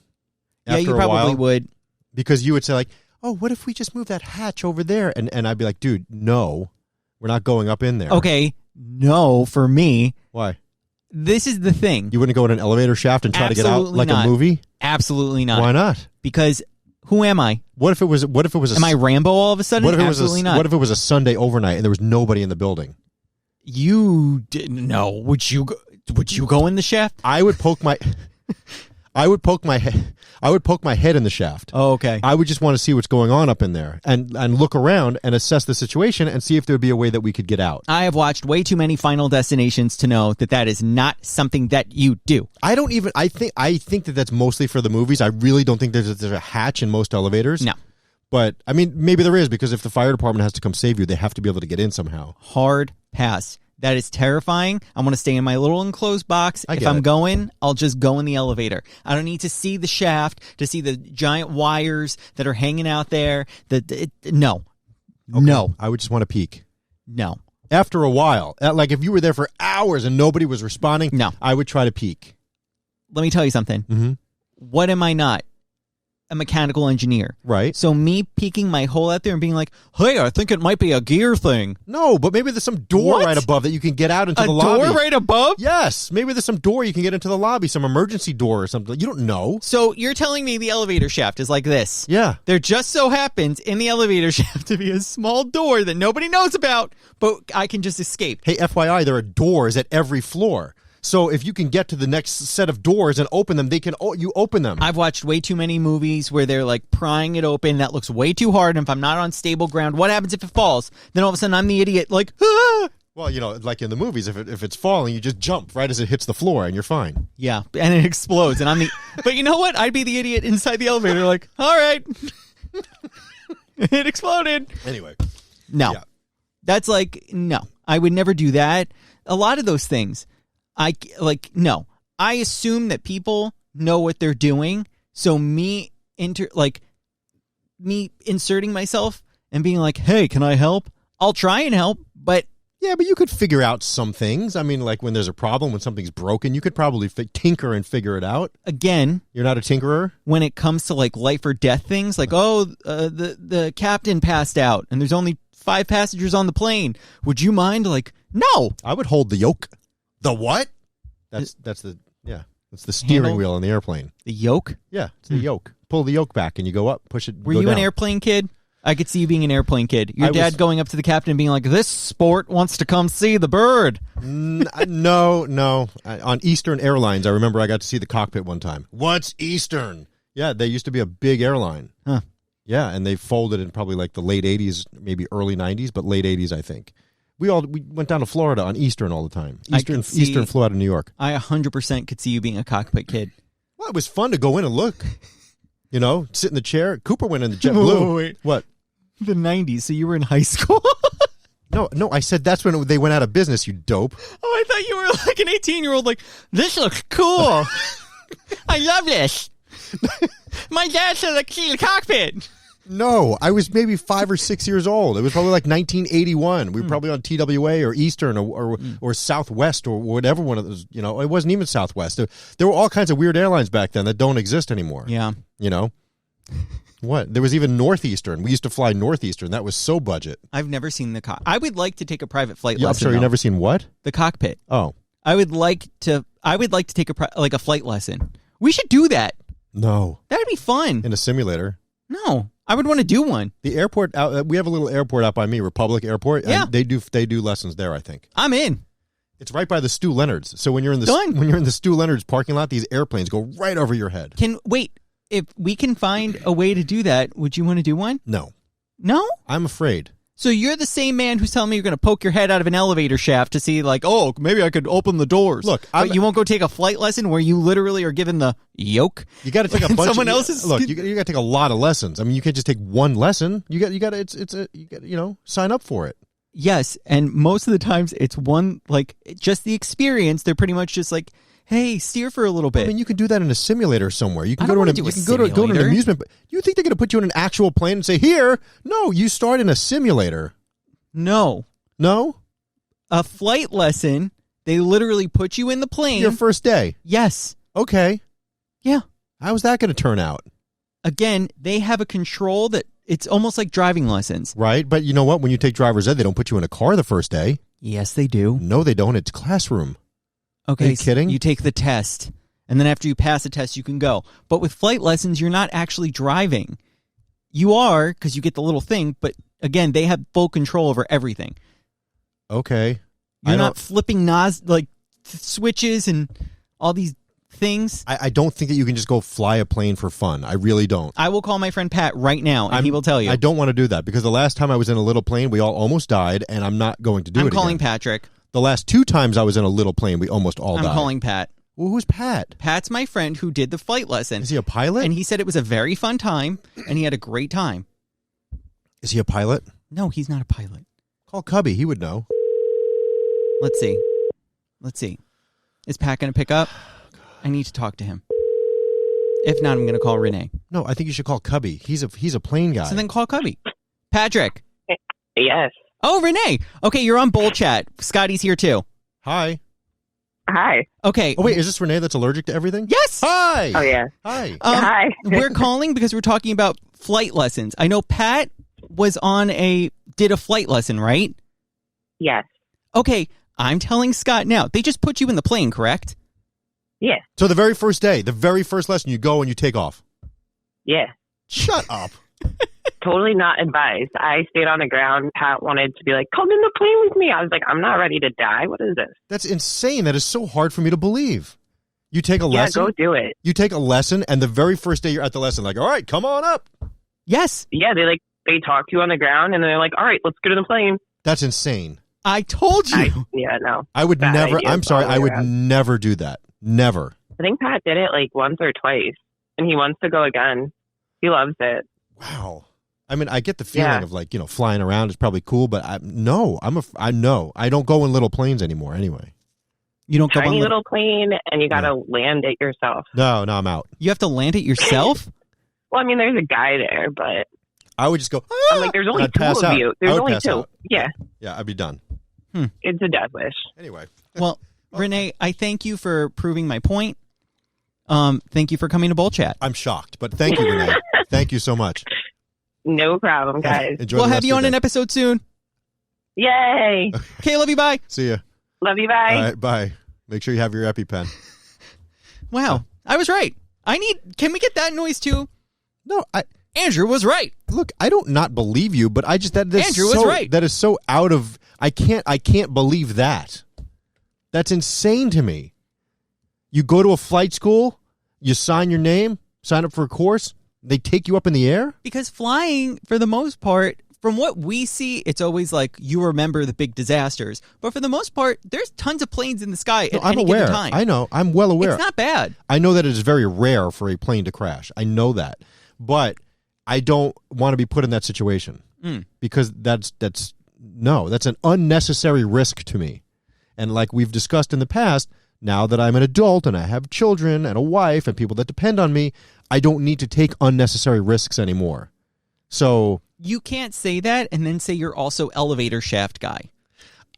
yeah, After you a probably while, would. because you would say like, oh, what if we just move that hatch over there? And I'd be like, dude, no, we're not going up in there. Okay, no, for me, Why? this is the thing. You wouldn't go in an elevator shaft and try to get out Absolutely like not. a movie? Absolutely not. Why not? Because who am I? What if it was Am I Rambo all of a sudden? What if it Absolutely was not. What if it was a Sunday overnight and there was nobody in the building? You didn't know. Would you go in the shaft? I would poke my head in the shaft. Oh, okay. I would just want to see what's going on up in there and look around and assess the situation and see if there would be a way that we could get out. I have watched way too many Final Destinations to know that is not something that you do. I think that that's mostly for the movies. I really don't think there's a hatch in most elevators. No. But I mean, maybe there is, because if the fire department has to come save you, they have to be able to get in somehow. Hard pass. That is terrifying. I want to stay in my little enclosed box. I If get I'm it. going, I'll just go in the elevator. I don't need to see the shaft, to see the giant wires that are hanging out there. No. Okay. No. I would just want to peek. No. After a while, like if you were there for hours and nobody was responding, No. I would try to peek. Let me tell you something. Mm-hmm. What am I not? A mechanical engineer. Right. So me peeking my hole out there and being like, hey, I think it might be a gear thing. No, but maybe there's some door What? right above that you can get out into A the lobby. door right above? Yes, maybe there's some door you can get into the lobby, some emergency door or something. You don't know. So you're telling me the elevator shaft is like this? Yeah. There just so happens in the elevator shaft to be a small door that nobody knows about, but I can just escape. Hey, FYI, there are doors at every floor. So if you can get to the next set of doors and open them, you open them. I've watched way too many movies where they're like prying it open. That looks way too hard. And if I'm not on stable ground, what happens if it falls? Then all of a sudden I'm the idiot like, ah! Well, like in the movies, if it's falling, you just jump right as it hits the floor and you're fine. Yeah, and it explodes, and I'm the. But you know what? I'd be the idiot inside the elevator, like, all right, it exploded. Anyway, no, that's like no. I would never do that. A lot of those things, no. I assume that people know what they're doing, so me inserting myself and being like, "Hey, can I help?" I'll try and help, but. Yeah, but you could figure out some things. I mean, like when there's a problem, when something's broken, you could probably tinker and figure it out. Again, you're not a tinkerer? When it comes to like life or death things, like, the captain passed out and there's only 5 passengers on the plane. Would you mind? Like, no. I would hold the yoke. The what? That's the steering handle? wheel on the airplane. The yoke? Yeah, it's the yoke. Pull the yoke back and you go up, push it. Were you down. an airplane kid? I could see you being an airplane kid. Your dad going up to the captain and being like, "This sport wants to come see the bird." No. On Eastern Airlines, I remember I got to see the cockpit one time. What's Eastern? Yeah, they used to be a big airline. Huh. Yeah, and they folded in probably like the late 80s, maybe early 90s, but late 80s, I think. We went down to Florida on Eastern all the time. Eastern flew out of New York. I 100% could see you being a cockpit kid. Well, it was fun to go in and look. Sit in the chair. Cooper went in the JetBlue. Wait. What? The 90s, so you were in high school? No, I said that's when they went out of business, you dope. Oh, I thought you were like an 18-year-old, like, this looks cool. I love this. My dad said, like, see the cockpit. No, I was maybe 5 or 6 years old. It was probably like 1981. We were probably on TWA or Eastern or Southwest or whatever one of those. It wasn't even Southwest. There were all kinds of weird airlines back then that don't exist anymore. Yeah. What? There was even Northeastern. We used to fly Northeastern. That was so budget. I've never seen the cockpit. I would like to take a private flight I'm lesson. sorry, you've never seen what? The cockpit. Oh. I would like to take a flight lesson. We should do that. No. That'd be fun. In a simulator. No. I would want to do one. The airport we have a little airport out by me, Republic Airport. Yeah. And they do lessons there, I think. I'm in. It's right by the Stu Leonard's. So when you're in the Stu Leonard's parking lot, these airplanes go right over your head. If we can find a way to do that, would you want to do one? No. No? I'm afraid. So you're the same man who's telling me you're going to poke your head out of an elevator shaft to see, like, oh, maybe I could open the doors. Look, but you won't go take a flight lesson where you literally are given the yoke. You got to take a bunch. Someone else's. Look, you got to take a lot of lessons. I mean, you can't just take one lesson. You got to sign up for it. Yes, and most of the times it's one, like, just the experience. They're pretty much just like, hey, steer for a little bit. I mean, you can do that in a simulator somewhere. You can go to an amusement. You think they're going to put you in an actual plane and say, "Here"? No, you start in a simulator. No. A flight lesson. They literally put you in the plane. Your first day. Yes. Okay. Yeah. How's that going to turn out? Again, they have a control that it's almost like driving lessons. Right, but you know what? When you take driver's ed, they don't put you in a car the first day. Yes, they do. No, they don't. It's classroom. Okay, are you kidding? You take the test, and then after you pass the test, you can go. But with flight lessons, you're not actually driving. You are, because you get the little thing, but again, they have full control over everything. Okay. You're not flipping switches and all these things. I don't think that you can just go fly a plane for fun. I really don't. I will call my friend Pat right now, and he will tell you. I don't want to do that, because the last time I was in a little plane, we all almost died, and I'm not going to do it again. I'm calling Patrick. The last 2 times I was in a little plane, we almost all died. I'm calling Pat. Well, who's Pat? Pat's my friend who did the flight lesson. Is he a pilot? And he said it was a very fun time, and he had a great time. Is he a pilot? No, he's not a pilot. Call Cubby. He would know. Let's see. Is Pat going to pick up? I need to talk to him. If not, I'm going to call Renee. No, I think you should call Cubby. He's a plane guy. So then call Cubby. Patrick. Yes. Oh, Renee. Okay, you're on Bull Chat. Scotty's here too. Hi. Hi. Okay. Oh, wait, is this Renee that's allergic to everything? Yes. Hi. Oh, yeah. Hi. Hi. We're calling because we're talking about flight lessons. I know Pat did a flight lesson, right? Yes. Okay, I'm telling Scott now. They just put you in the plane, correct? Yeah. So the very first day, the very first lesson, you go and you take off. Yeah. Shut up. Totally not advised. I stayed on the ground. Pat wanted to be like, come in the plane with me. I was like, I'm not ready to die. What is this? That's insane. That is so hard for me to believe. You take a lesson. Yeah, go do it. You take a lesson, and the very first day you're at the lesson, like, all right, come on up. Yes. Yeah, they talk to you on the ground, and they're like, all right, let's go to the plane. That's insane. I told you. No. I would Bad never. idea I'm sorry. all the way I would around. never do that. Never. I think Pat did it like once or twice, and he wants to go again. He loves it. Wow. I mean, I get the feeling Yeah. of like, flying around is probably cool, but I don't go in little planes anymore anyway. You don't go Tiny on little plane, and you got to land it yourself. No, I'm out. You have to land it yourself? Well, I mean, there's a guy there, but I would just go. I'm like, there's only I'd two pass of out. you. I There's would only pass two. out. Yeah, Yeah, I'd be done. it's a death wish. Anyway. Well, Renee, I thank you for proving my point. Thank you for coming to Bull Chat. I'm shocked, but thank you, Renee. Thank you so much. No problem, guys. Enjoy We'll the have rest you of on your an day. episode soon. Yay! Okay, love you, bye. See ya. Love you, bye. All right, bye. Make sure you have your EpiPen. Wow, I was right. Can we get that noise too? No, Andrew was right. Look, I don't not believe you, but I just Andrew was right. That is so out of. I can't believe that. That's insane to me. You go to a flight school, you sign your name, sign up for a course, they take you up in the air? Because flying, for the most part, from what we see, it's always like you remember the big disasters. But for the most part, there's tons of planes in the sky at I'm any aware. given time. I know. I'm well aware. It's not bad. I know that it is very rare for a plane to crash. I know that. But I don't want to be put in that situation because that's an unnecessary risk to me. And like we've discussed in the past, now that I'm an adult and I have children and a wife and people that depend on me, I don't need to take unnecessary risks anymore. So You can't say that and then say you're also elevator shaft guy.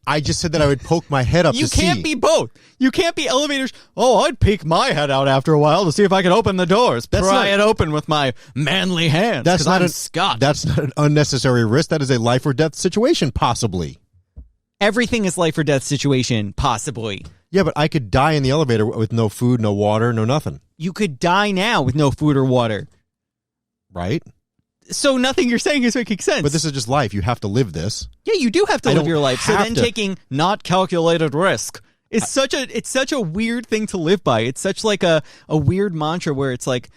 I just said that I would poke my head up You to see. can't be both. You can't be elevators. Oh, I'd peek my head out after a while to see if I could open the doors. Pry it open with my manly hands. That's not I'm Scott. That's not an unnecessary risk. That is a life or death situation, possibly. Everything is life or death situation, possibly. Yeah, but I could die in the elevator with no food, no water, no nothing. You could die now with no food or water. Right? So nothing you're saying is making sense. But this is just life. You have to live this. Yeah, you do have to I live don't your life. So have then to. taking not calculated risk is such a weird thing to live by. It's such like a weird mantra where it's like,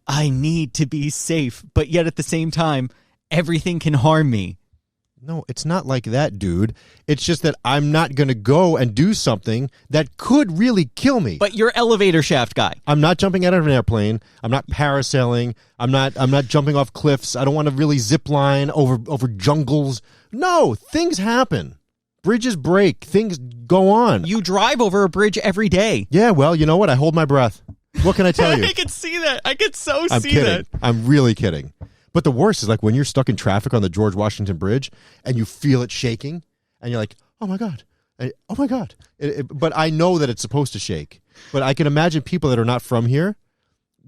I need to be safe, but yet at the same time, everything can harm me. No, it's not like that, dude. It's just that I'm not going to go and do something that could really kill me. But you're elevator shaft guy. I'm not jumping out of an airplane. I'm not parasailing. I'm not jumping off cliffs. I don't want to really zip line over jungles. No, things happen. Bridges break. Things go on. You drive over a bridge every day. Yeah, well, you know what? I hold my breath. What can I tell you? I can see that. I can so I'm see kidding. that. I'm really kidding. But the worst is like when you're stuck in traffic on the George Washington Bridge and you feel it shaking and you're like, oh my God. Oh my God. But I know that it's supposed to shake. But I can imagine people that are not from here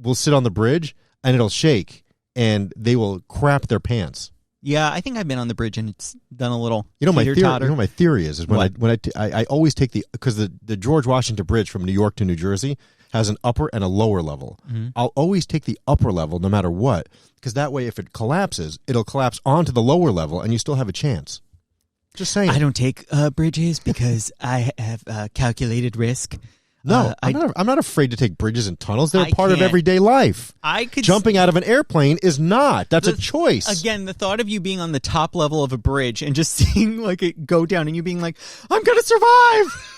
will sit on the bridge and it'll shake and they will crap their pants. Yeah, I think I've been on the bridge and it's done a little My teeter-totter. theory is when I always take because the George Washington Bridge from New York to New Jersey has an upper and a lower level. Mm-hmm. I'll always take the upper level no matter what, because that way if it collapses, it'll collapse onto the lower level and you still have a chance. Just saying. I don't take bridges because I have calculated risk. No, I'm not afraid to take bridges and tunnels. They're I part of can't. everyday life. I could Jumping out of an airplane is not. That's a choice. Again, the thought of you being on the top level of a bridge and just seeing like it go down and you being like, I'm going to survive.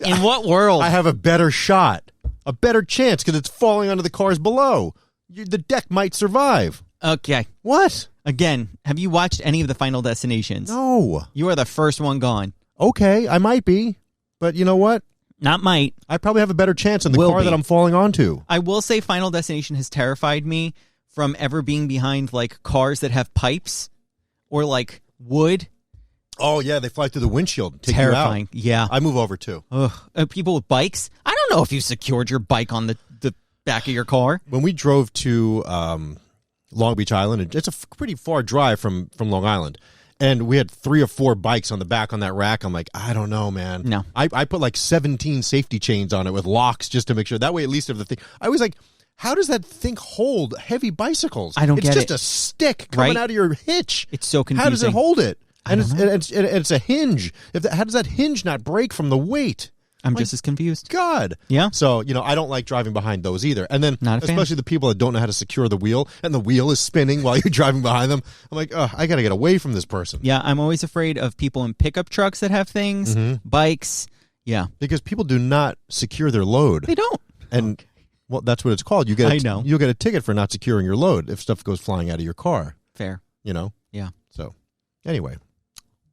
In what world? I have a better shot, a better chance because it's falling onto the cars below. The deck might survive. Okay. What? Again, have you watched any of the Final Destinations? No. You are the first one gone. Okay, I might be. But you know what? Not might. I probably have a better chance in the Will car be. that I'm falling onto. I will say Final Destination has terrified me from ever being behind like cars that have pipes or like wood. Oh, yeah, they fly through the windshield. And take Terrifying. You out. Yeah. I move over, too. Ugh. People with bikes. I don't know if you secured your bike on the back of your car. When we drove to Long Beach Island, and it's a pretty far drive from Long Island, and we had 3 or 4 bikes on the back on that rack. I'm like, I don't know, man. No. I put like 17 safety chains on it with locks just to make sure. That way, at least if the thing... I was like, how does that thing hold heavy bicycles? I don't get it. It's just a stick coming Right? out of your hitch. It's so How does it confusing. hold it? And I don't know. it's a hinge. How does that hinge not break from the weight? I'm just as confused. God. Yeah. So, I don't like driving behind those either. And then, Not a fan. especially the people that don't know how to secure the wheel, and the wheel is spinning while you're driving behind them. I'm like, I got to get away from this person. Yeah, I'm always afraid of people in pickup trucks that have things, bikes. Yeah. Because people do not secure their load. They don't. And, well, that's what it's called. You'll get a ticket for not securing your load if stuff goes flying out of your car. Fair. Yeah. So, anyway.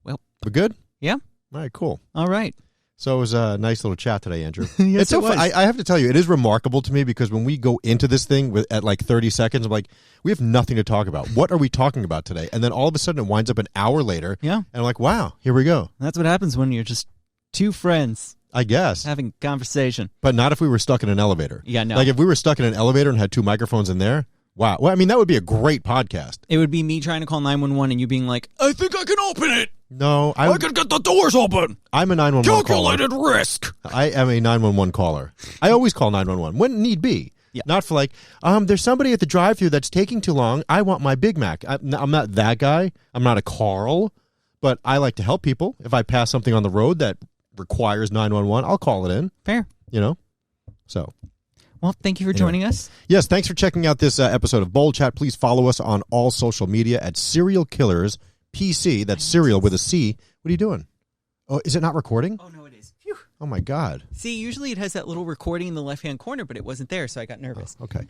Well. We're good? Yeah. All right, cool. All right. So it was a nice little chat today, Andrew. Yes, it's so fun. I have to tell you, it is remarkable to me because when we go into this thing at like 30 seconds, I'm like, we have nothing to talk about. What are we talking about today? And then all of a sudden it winds up an hour later. Yeah. And I'm like, wow, here we go. That's what happens when you're just two friends I guess. having conversation. But not if we were stuck in an elevator. Yeah, no. Like if we were stuck in an elevator and had two microphones in there, wow. Well, I mean, that would be a great podcast. It would be me trying to call 911 and you being like, I think I can open it. No. I can get the doors open. I'm a 911 Calculated caller. risk. I am a 911 caller. I always call 911 when need be. Yeah. Not for like, there's somebody at the drive-thru that's taking too long. I want my Big Mac. I'm not that guy. I'm not a Carl, but I like to help people. If I pass something on the road that requires 911, I'll call it in. Fair. So. Well, thank you for joining us. Yes, thanks for checking out this episode of Bold Chat. Please follow us on all social media at Serial Killers PC. That's cereal with a C. What are you doing? Oh, is it not recording? Oh, no, it is. Phew. Oh, my God. See, usually it has that little recording in the left-hand corner, but it wasn't there, so I got nervous. Okay.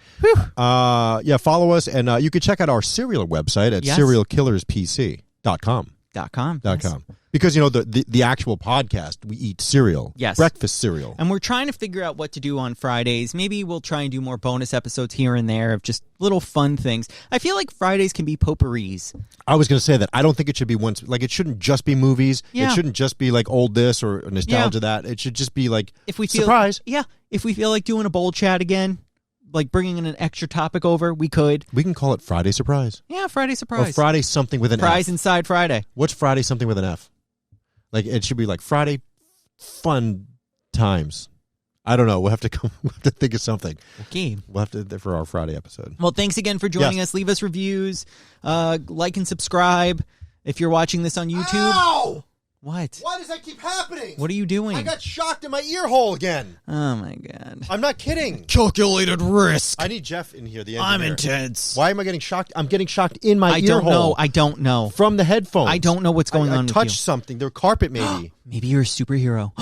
Follow us, and you can check out our cereal website at serialkillerspc.com. .com. Yes. Because, the actual podcast, we eat cereal. Yes. Breakfast cereal. And we're trying to figure out what to do on Fridays. Maybe we'll try and do more bonus episodes here and there of just little fun things. I feel like Fridays can be potpourris. I was going to say that. I don't think it should be it shouldn't just be movies. Yeah. It shouldn't just be like old this or nostalgia that. It should just be like if we feel, surprise. Yeah. If we feel like doing a bold chat again, like bringing in an extra topic over, we could. We can call it Friday Surprise. Yeah, Friday Surprise. Or Friday something with an Prize F. inside Friday. What's Friday something with an F? Like it should be like Friday Fun Times. I don't know. We'll have to think of something. Okay. We'll have to for our Friday episode. Well, thanks again for joining us. Leave us reviews, like and subscribe if you're watching this on YouTube. Ow! What? Why does that keep happening? What are you doing? I got shocked in my ear hole again. Oh my God. I'm not kidding. Calculated risk. I need Jeff in here, the engineer. I'm intense. Why am I getting shocked? I'm getting shocked in my ear hole. I don't know. From the headphones. I don't know what's going on I with touched you. something. Their carpet maybe. Maybe you're a superhero.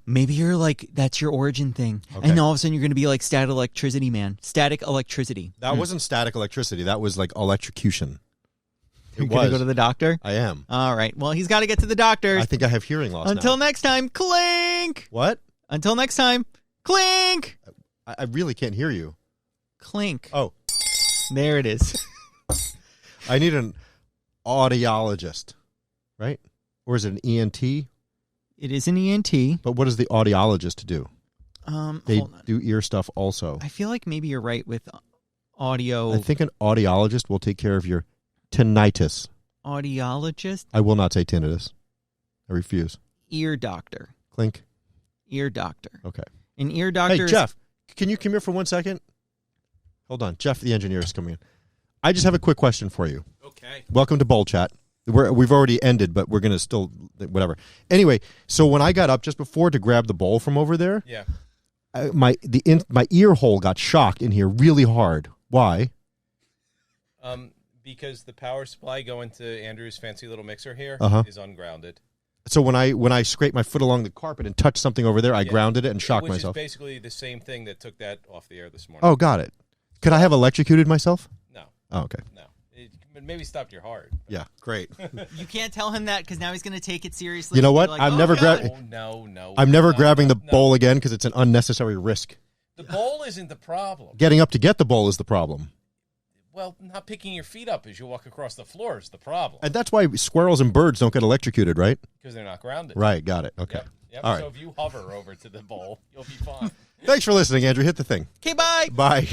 Maybe you're like, that's your origin thing. Okay. And all of a sudden you're going to be like Static Electricity Man. Static Electricity. That wasn't static electricity. That was like electrocution. You're going to go to the doctor? I am. All right. Well, he's got to get to the doctor. I think I have hearing loss Until now. next time, clink. What? Until next time, clink. I really can't hear you. Clink. Oh. There it is. I need an audiologist, right? Or is it an ENT? It is an ENT. But what does the audiologist do? They Hold on. do ear stuff also. I feel like maybe you're right with audio. I think an audiologist will take care of your tinnitus. Audiologist? I will not say tinnitus. I refuse. Ear doctor. Clink. Ear doctor. Okay. An ear doctor. Hey, Jeff, can you come here for 1 second? Hold on. Jeff, the engineer, is coming in. I just have a quick question for you. Okay. Welcome to Bold Chat. We've already ended, but we're going to still, whatever. Anyway, so when I got up just before to grab the bowl from over there, Yeah. my ear hole got shocked in here really hard. Why? Because the power supply going to Andrew's fancy little mixer here is ungrounded. So when I scraped my foot along the carpet and touched something over there, I grounded it and shocked Which myself. is basically the same thing that took that off the air this morning. Oh, got it. Could I have electrocuted myself? No. Oh, okay. No. It maybe stopped your heart. Yeah, great. You can't tell him that because now he's going to take it seriously. You know what? Like, I'm oh, never God. No. I'm never grabbing the no. bowl again because it's an unnecessary risk. The bowl isn't the problem. Getting up to get the bowl is the problem. Well, not picking your feet up as you walk across the floor is the problem. And that's why squirrels and birds don't get electrocuted, right? Because they're not grounded. Right, got it. Okay. Yep. All right. So if you hover over to the bowl, you'll be fine. Thanks for listening, Andrew. Hit the thing. Okay, bye. Bye.